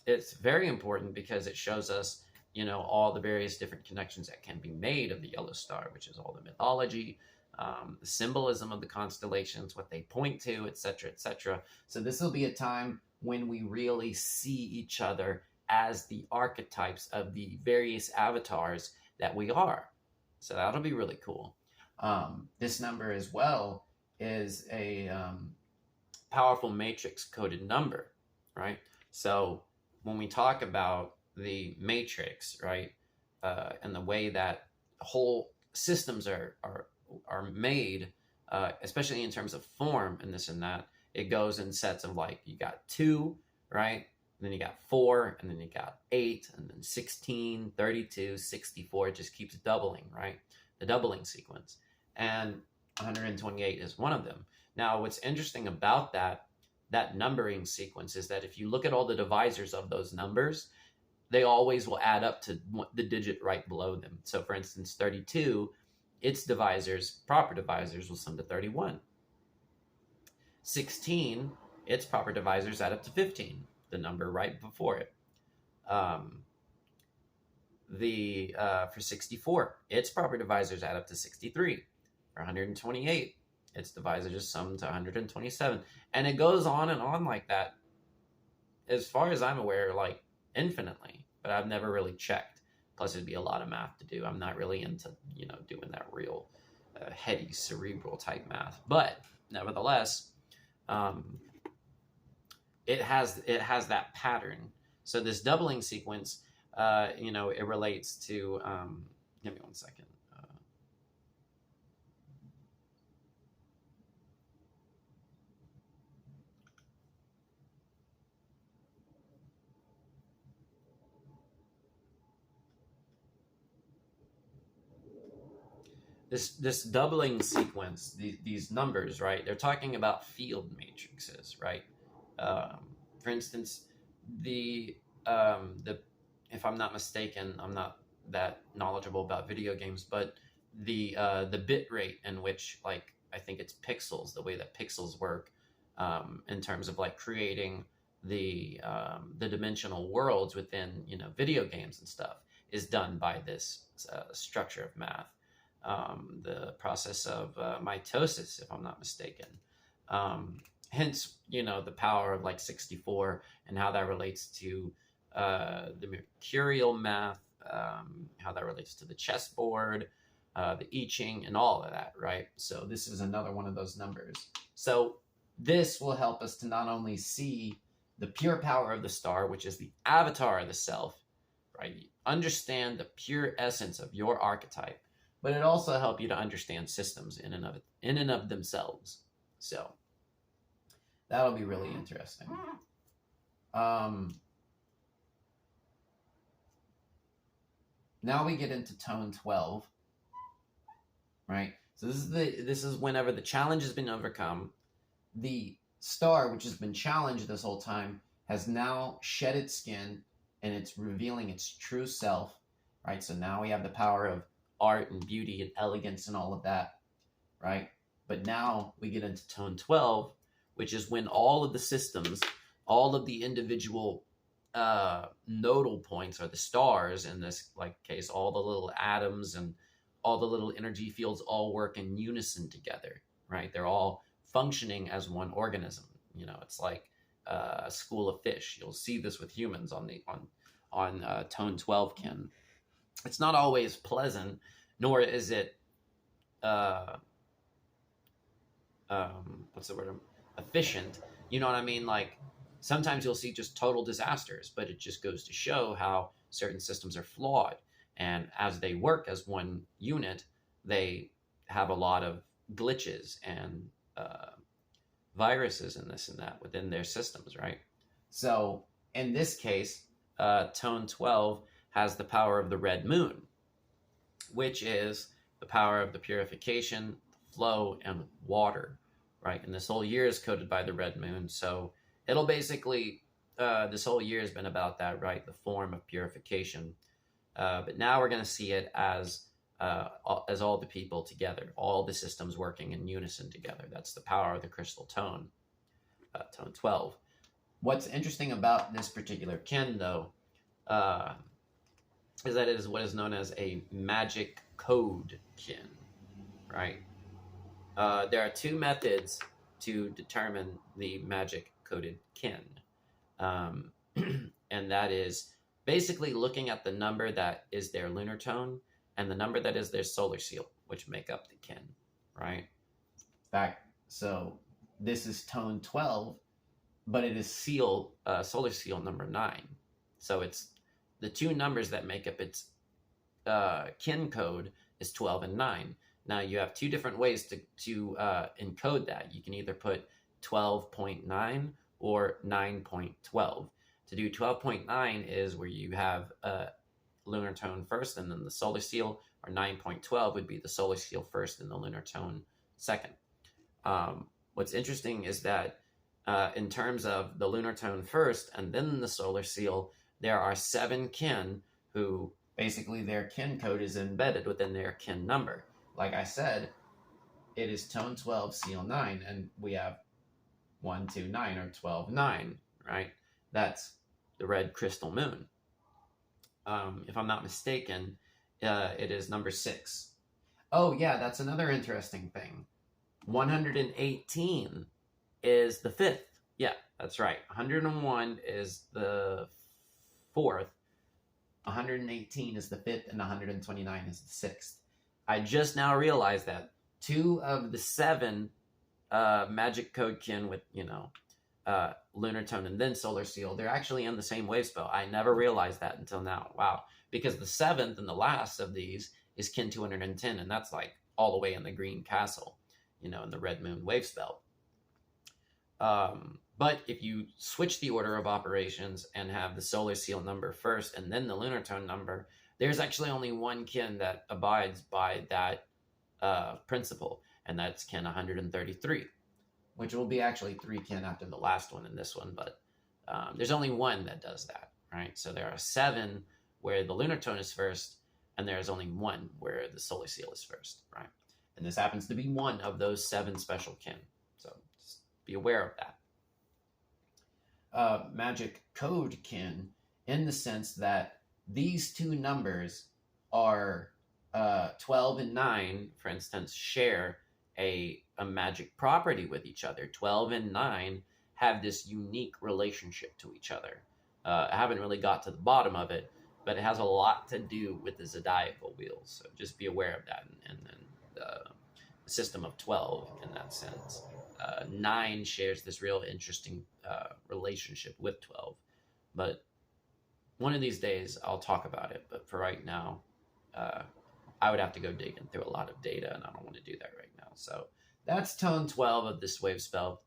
it's very important because it shows us, all the various different connections that can be made of the yellow star, which is all the mythology, the symbolism of the constellations, what they point to, etc., etc. So this will be a time when we really see each other as the archetypes of the various avatars that we are. So that'll be really cool. This number as well is a powerful matrix coded number, right? So when we talk about the matrix, right, and the way that whole systems are made, especially in terms of form and this and that, it goes in sets of like, you got 2, right? And then you got 4, and then you got 8, and then 16, 32, 64. It just keeps doubling, right? The doubling sequence. And 128 is one of them. Now, what's interesting about that numbering sequence is that if you look at all the divisors of those numbers, they always will add up to the digit right below them. So, for instance, 32, its divisors, proper divisors, will sum to 31. 16, its proper divisors add up to 15. The number right before it. For 64, its proper divisors add up to 63. For 128, its divisors sum to 127. And it goes on and on like that, as far as I'm aware, like infinitely. But I've never really checked. Plus, it'd be a lot of math to do. I'm not really into, doing that real heady, cerebral type math. But nevertheless, it has that pattern. So this doubling sequence, it relates to, give me one second. This doubling sequence, these numbers, right? They're talking about field matrices, right? For instance, the if I'm not mistaken, I'm not that knowledgeable about video games, but the bit rate in which, like, I think it's pixels, the way that pixels work, in terms of like creating the dimensional worlds within video games and stuff, is done by this structure of math. The process of mitosis, if I'm not mistaken. Hence, the power of like 64 and how that relates to the mercurial math, how that relates to the chessboard, the I Ching, and all of that, right? So this is another one of those numbers. So this will help us to not only see the pure power of the star, which is the avatar of the self, right? Understand the pure essence of your archetype, but it also helps you to understand systems in and of themselves. So that'll be really interesting. Now we get into tone 12, right? So this is whenever the challenge has been overcome. The star, which has been challenged this whole time, has now shed its skin, and it's revealing its true self, right? So now we have the power of art and beauty and elegance and all of that, right? But now we get into tone 12, which is when all of the systems, all of the individual nodal points, or the stars in this like case, all the little atoms and all the little energy fields all work in unison together, right? They're all functioning as one organism. It's like a school of fish. You'll see this with humans on tone 12 kin. It's not always pleasant, nor is it what's the word? Efficient. You know what I mean? Like sometimes you'll see just total disasters, but it just goes to show how certain systems are flawed. And as they work as one unit, they have a lot of glitches and viruses and this and that within their systems, right? So in this case, tone 12 has the power of the red moon, which is the power of the purification, flow, and water, right? And this whole year is coded by the red moon. So it'll basically, this whole year has been about that, right? The form of purification. But now we're going to see it as all the people together, all the systems working in unison together. That's the power of the crystal tone, tone 12. What's interesting about this particular kin, though, is that it is what is known as a magic code kin, right? There are two methods to determine the magic coded kin. And that is basically looking at the number that is their lunar tone and the number that is their solar seal, which make up the kin, right? So this is tone 12, but it is solar seal number 9. So it's the two numbers that make up its kin code is 12 and 9. Now you have two different ways to encode that. You can either put 12.9 or 9.12. To do 12.9 is where you have lunar tone first and then the solar seal, or 9.12 would be the solar seal first and the lunar tone second. What's interesting is that in terms of the lunar tone first and then the solar seal, there are 7 kin who basically their kin code is embedded within their kin number. Like I said, it is tone 12, seal 9, and we have 1, 2, 9, or 12, 9, right? That's the red crystal moon. If I'm not mistaken, it is number 6. Oh, yeah, that's another interesting thing. 118 is the 5th. Yeah, that's right. 101 is the 4th. 118 is the 5th, and 129 is the 6th. I just now realized that 2 of the 7 magic code kin with, lunar tone and then solar seal, they're actually in the same Wavespell. I never realized that until now. Wow. Because the 7th and the last of these is kin 210, and that's like all the way in the green castle, in the red moon Wavespell. But if you switch the order of operations and have the solar seal number first and then the lunar tone number, there's actually only one kin that abides by that principle, and that's kin 133, which will be actually 3 kin after the last one in this one, but there's only one that does that, right? So there are 7 where the lunar tone is first, and there's only 1 where the solar seal is first, right? And this happens to be one of those 7 special kin, so just be aware of that. Magic code kin, in the sense that these two numbers are 12 and 9, for instance, share a magic property with each other. 12 and 9 have this unique relationship to each other. I haven't really got to the bottom of it, but it has a lot to do with the zodiacal wheels. So just be aware of that. And then the system of 12 in that sense. 9 shares this real interesting relationship with 12. But one of these days I'll talk about it. But for right now, I would have to go digging through a lot of data, and I don't want to do that right now. So that's tone 12 of this Wavespell.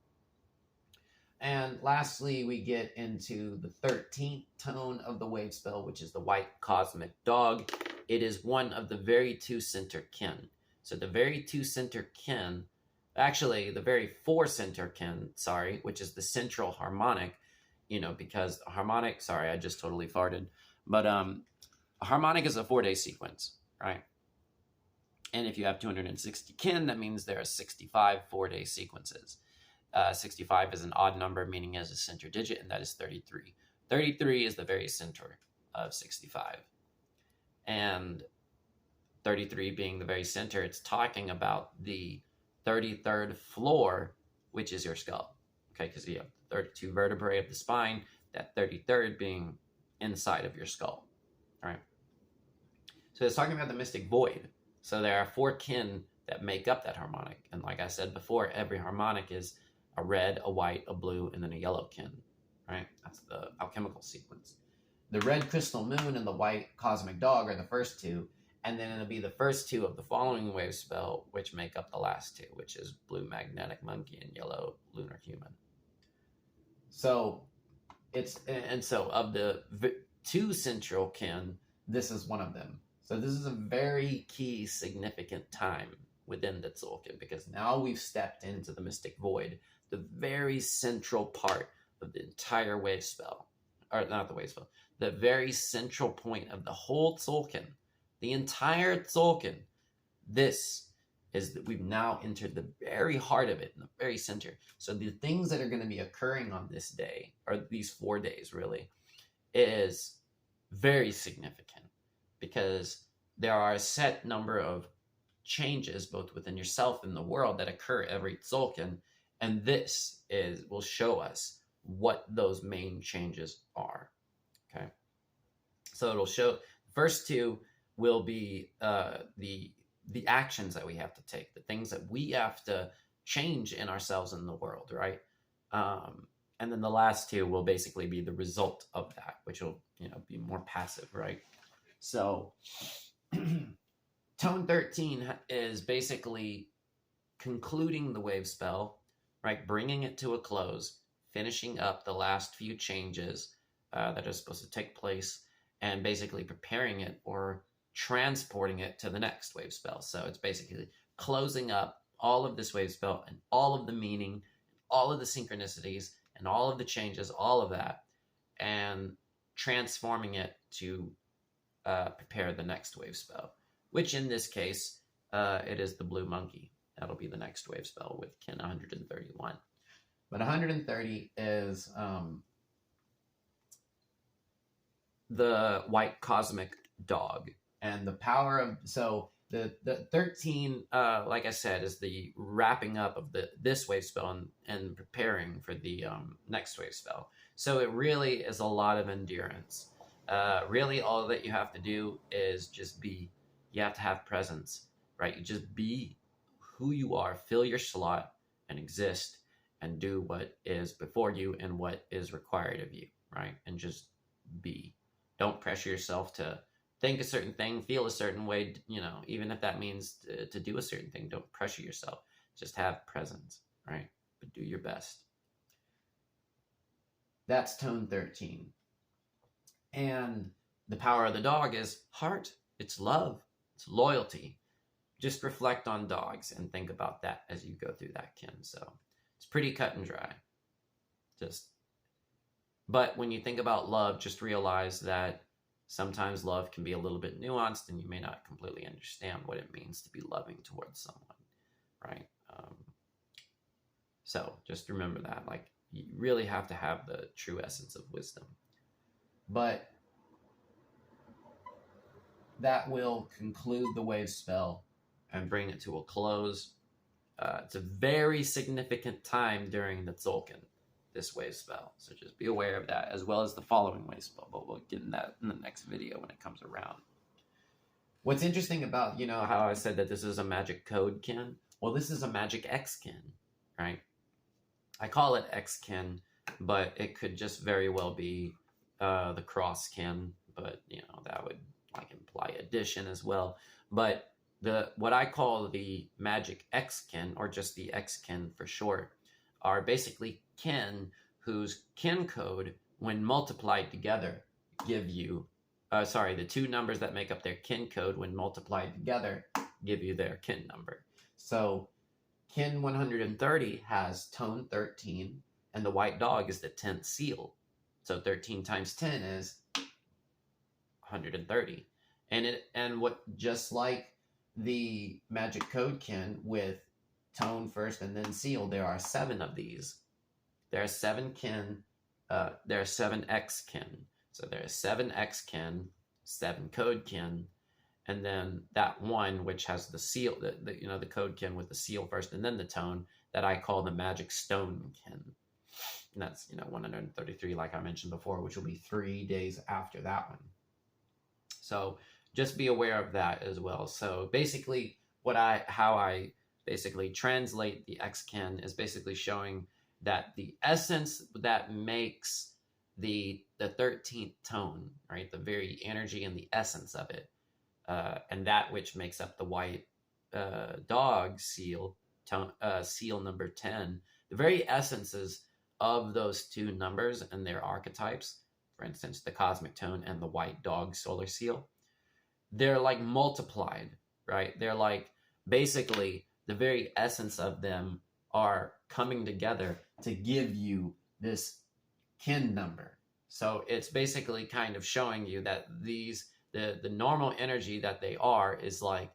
And lastly, we get into the 13th tone of the Wavespell, which is the white cosmic dog. It is one of the very 2 center kin. So the very 2 center kin, actually the very 4 center kin, which is the central harmonic, because harmonic, I just totally farted. But a harmonic is a 4-day sequence, right? And if you have 260 kin, that means there are 65 4-day sequences. 65 is an odd number, meaning as a center digit, and that is 33. 33 is the very center of 65. And 33 being the very center, it's talking about the 33rd floor, which is your skull. Okay, because you have 32 vertebrae of the spine, that 33rd being inside of your skull. All right. So it's talking about the mystic void. So there are 4 kin that make up that harmonic. And like I said before, every harmonic is a red, a white, a blue, and then a yellow kin. Right? That's the alchemical sequence. The red crystal moon and the white cosmic dog are the first 2. And then it'll be the first 2 of the following wave spell, which make up the last 2, which is blue magnetic monkey and yellow lunar human. So so of the 2 central kin, this is one of them. So this is a very key, significant time within the Tzolk'in, because now we've stepped into the mystic void, the very central part of the entire wave spell, or not the wave spell, the very central point of the whole Tzolk'in, the entire Tzolk'in. This is that we've now entered the very heart of it, in the very center. So the things that are going to be occurring on this day, or these 4 days really, is very significant, because there are a set number of changes both within yourself and the world that occur every Tzolk'in, and this will show us what those main changes are. Okay, so it'll show first 2 will be the actions that we have to take, the things that we have to change in ourselves and the world, right? And then the last 2 will basically be the result of that, which will be more passive, right? So tone 13 is basically concluding the wave spell, right? Bringing it to a close, finishing up the last few changes that are supposed to take place, and basically preparing it or transporting it to the next wave spell. So it's basically closing up all of this wave spell and all of the meaning, all of the synchronicities, and all of the changes, all of that, and transforming it to prepare the next wave spell, which in this case, it is the blue monkey. That'll be the next wave spell with kin 131. But 130 is the white cosmic dog. And the power of, so the 13, like I said, is the wrapping up of this wave spell and preparing for the next wave spell. So it really is a lot of endurance. Really, all that you have to do is just be. You have to have presence, right? You just be who you are, fill your slot, and exist, and do what is before you and what is required of you, right? And just be. Don't pressure yourself to think a certain thing, feel a certain way, even if that means to do a certain thing. Don't pressure yourself. Just have presence, right? But do your best. That's tone 13. And the power of the dog is heart. It's love. It's loyalty. Just reflect on dogs and think about that as you go through that, kin. So it's pretty cut and dry. But when you think about love, just realize that sometimes love can be a little bit nuanced, and you may not completely understand what it means to be loving towards someone, right? So just remember that, like, you really have to have the true essence of wisdom. But that will conclude the wave spell and bring it to a close. It's a very significant time during the Tzolk'in, this wave spell. So just be aware of that, as well as the following wave spell, but we'll get in that in the next video when it comes around. What's interesting about, how I said that this is a magic code kin? Well, this is a magic X kin, right? I call it X kin, but it could just very well be the cross kin, but that would imply addition as well. But what I call the magic X kin, or just the X kin for short, are basically kin whose kin code, when multiplied together, give you, the 2 numbers that make up their kin code, when multiplied together, give you their kin number. So kin 130 has tone 13, and the white dog is the 10th seal. So 13 times 10 is 130. And just like the magic codekin with tone first and then seal, there are 7 of these. There are 7 kin. There are 7 X kin. So there are 7 X kin, 7 code kin, and then that one which has the seal, the code kin with the seal first, and then the tone, that I call the magic stone kin. And that's 133, like I mentioned before, which will be 3 days after that one. So just be aware of that as well. So basically, how I basically translate the X kin is basically showing that the essence that makes the 13th tone, right, the very energy and the essence of it, and that which makes up the white dog seal, seal number 10, the very essences of those 2 numbers and their archetypes, for instance, the cosmic tone and the white dog solar seal, they're like multiplied, right? They're like basically the very essence of them are coming together to give you this kin number. So it's basically kind of showing you that the normal energy that they are is like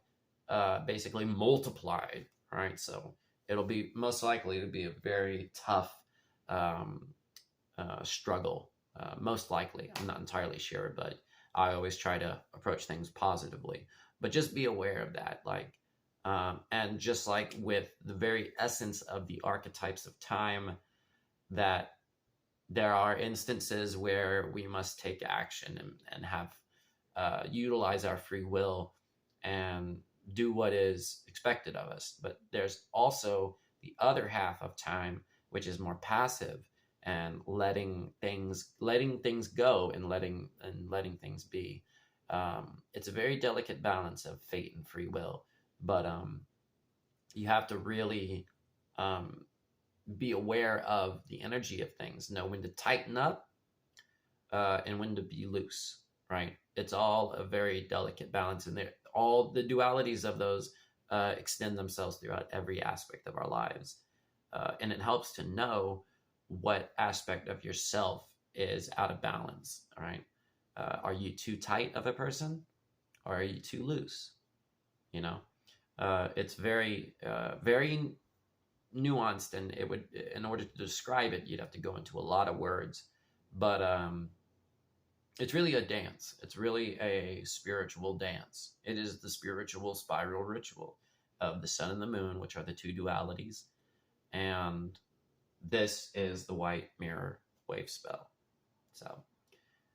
basically multiplied, right? So it'll be most likely to be a very tough struggle, most likely. I'm not entirely sure, but I always try to approach things positively. But just be aware of that, and just like with the very essence of the archetypes of time, that there are instances where we must take action and have utilize our free will and do what is expected of us. But there's also the other half of time, which is more passive and letting things go and letting things be. It's a very delicate balance of fate and free will, but you have to really be aware of the energy of things, know when to tighten up and when to be loose, right? It's all a very delicate balance, and all the dualities of those extend themselves throughout every aspect of our lives. And it helps to know what aspect of yourself is out of balance, all right? Are you too tight of a person, or are you too loose? It's very, very nuanced, and in order to describe it, you'd have to go into a lot of words. But it's really a dance. It's really a spiritual dance. It is the spiritual spiral ritual of the sun and the moon, which are the 2 dualities. And this is the white mirror wave spell. So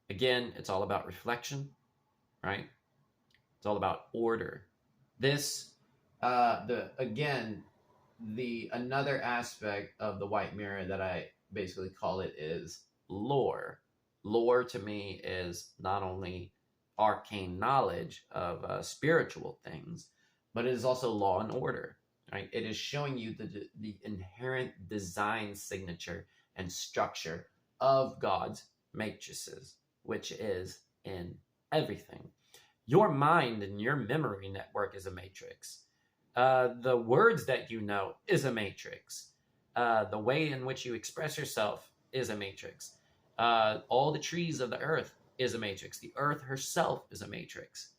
again, it's all about reflection, right? It's all about order. This, another aspect of the white mirror that I basically call it is lore. Lore to me is not only arcane knowledge of spiritual things, but it is also law and order, right? It is showing you the inherent design signature and structure of God's matrices, which is in everything. Your mind and your memory network is a matrix. The words that you know is a matrix. The way in which you express yourself is a matrix. All the trees of the earth is a matrix. The earth herself is a matrix.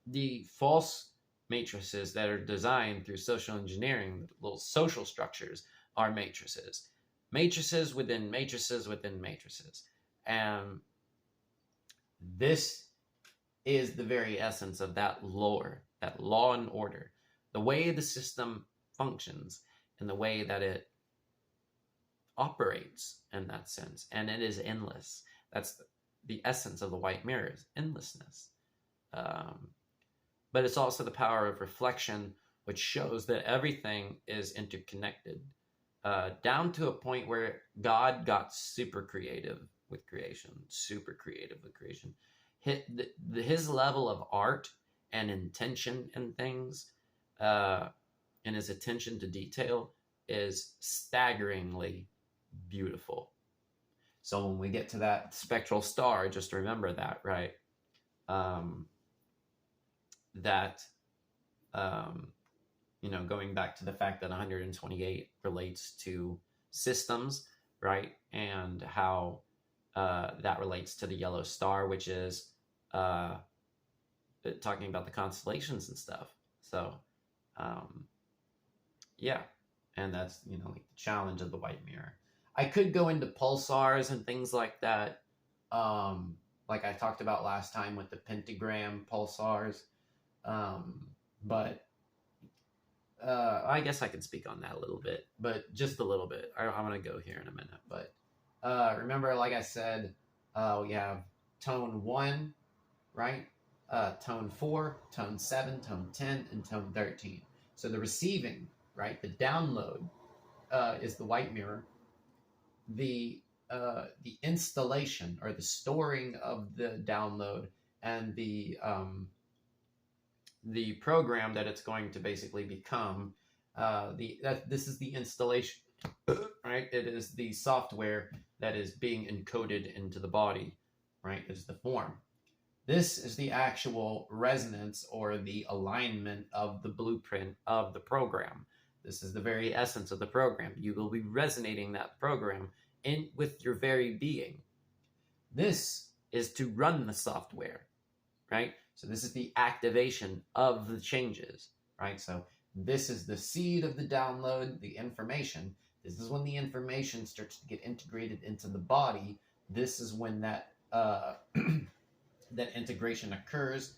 The false matrices that are designed through social engineering, little social structures, are matrices. Matrices within matrices within matrices. And this is the very essence of that lore, that law and order, the way the system functions and the way that it operates in that sense. And it is endless. That's the essence of the white mirror, is endlessness. But it's also the power of reflection, which shows that everything is interconnected, down to a point where God got super creative with creation. His level of art and intention in things, and his attention to detail, is staggeringly beautiful. So when we get to that spectral star, just remember that, right? Going back to the fact that 128 relates to systems, right? And how that relates to the yellow star, which is talking about the constellations and stuff. So, yeah, and that's like the challenge of the white mirror. I could go into pulsars and things like that, like I talked about last time with the pentagram pulsars, but I guess I can speak on that a little bit, but just a little bit. I'm going to go here in a minute. But remember, like I said, we have tone 1, right? Tone 4, tone 7, tone 10, and tone 13. So the receiving, right? The download is the white mirror. The installation or the storing of the download and the program that it's going to basically become, this is the installation, right? It is the software that is being encoded into the body, right? Is the form. This is the actual resonance or the alignment of the blueprint of the program. This is the very essence of the program. You will be resonating that program in with your very being. This is to run the software, right? So this is the activation of the changes, right? So this is the seed of the download, the information. This is when the information starts to get integrated into the body. This is when that that integration occurs,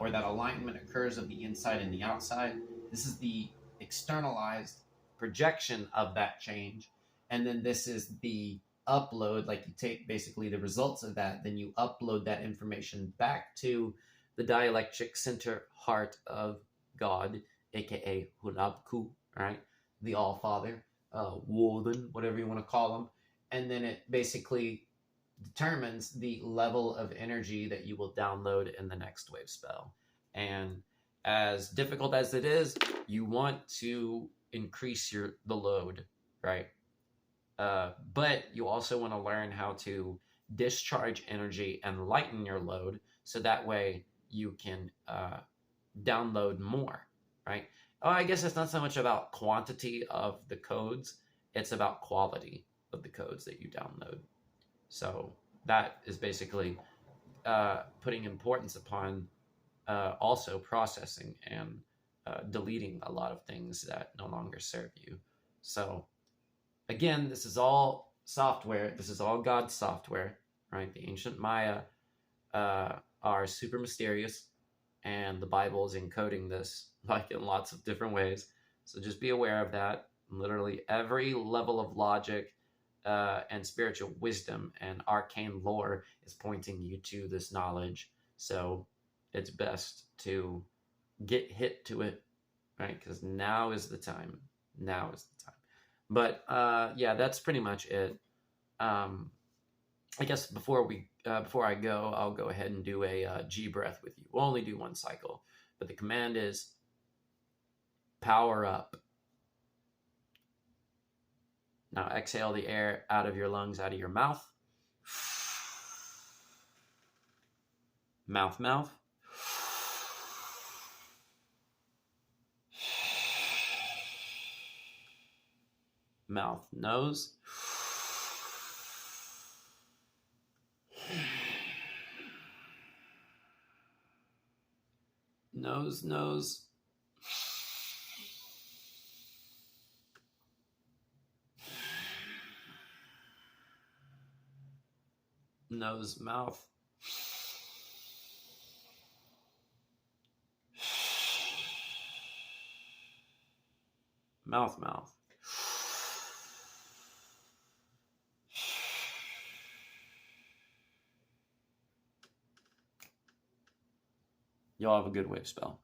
or that alignment occurs of the inside and the outside. This is the externalized projection of that change. And then this is the upload, like you take basically the results of that, then you upload that information back to the dialectric center heart of God, aka Hunabku, right? The All Father, Woden, whatever you want to call him. And then it basically determines the level of energy that you will download in the next Wavespell. And as difficult as it is, you want to increase the load, right? But you also want to learn how to discharge energy and lighten your load, so that way you can download more, right? Oh, I guess it's not so much about quantity of the codes, it's about quality of the codes that you download. So that is basically putting importance upon also processing and deleting a lot of things that no longer serve you. So again, this is all software. This is all God's software, right? The ancient Maya are super mysterious, and the Bible is encoding this like in lots of different ways. So just be aware of that. Literally every level of logic and spiritual wisdom and arcane lore is pointing you to this knowledge. So it's best to get hit to it, right? Because now is the time. Now is the time. But yeah, that's pretty much it. I guess before I go, I'll go ahead and do a G breath with you. We'll only do one cycle, but the command is power up. Now exhale the air out of your lungs, out of your mouth. Mouth, mouth. Mouth, nose. Nose, nose. Nose, mouth. Mouth, mouth. Y'all have a good Wavespell.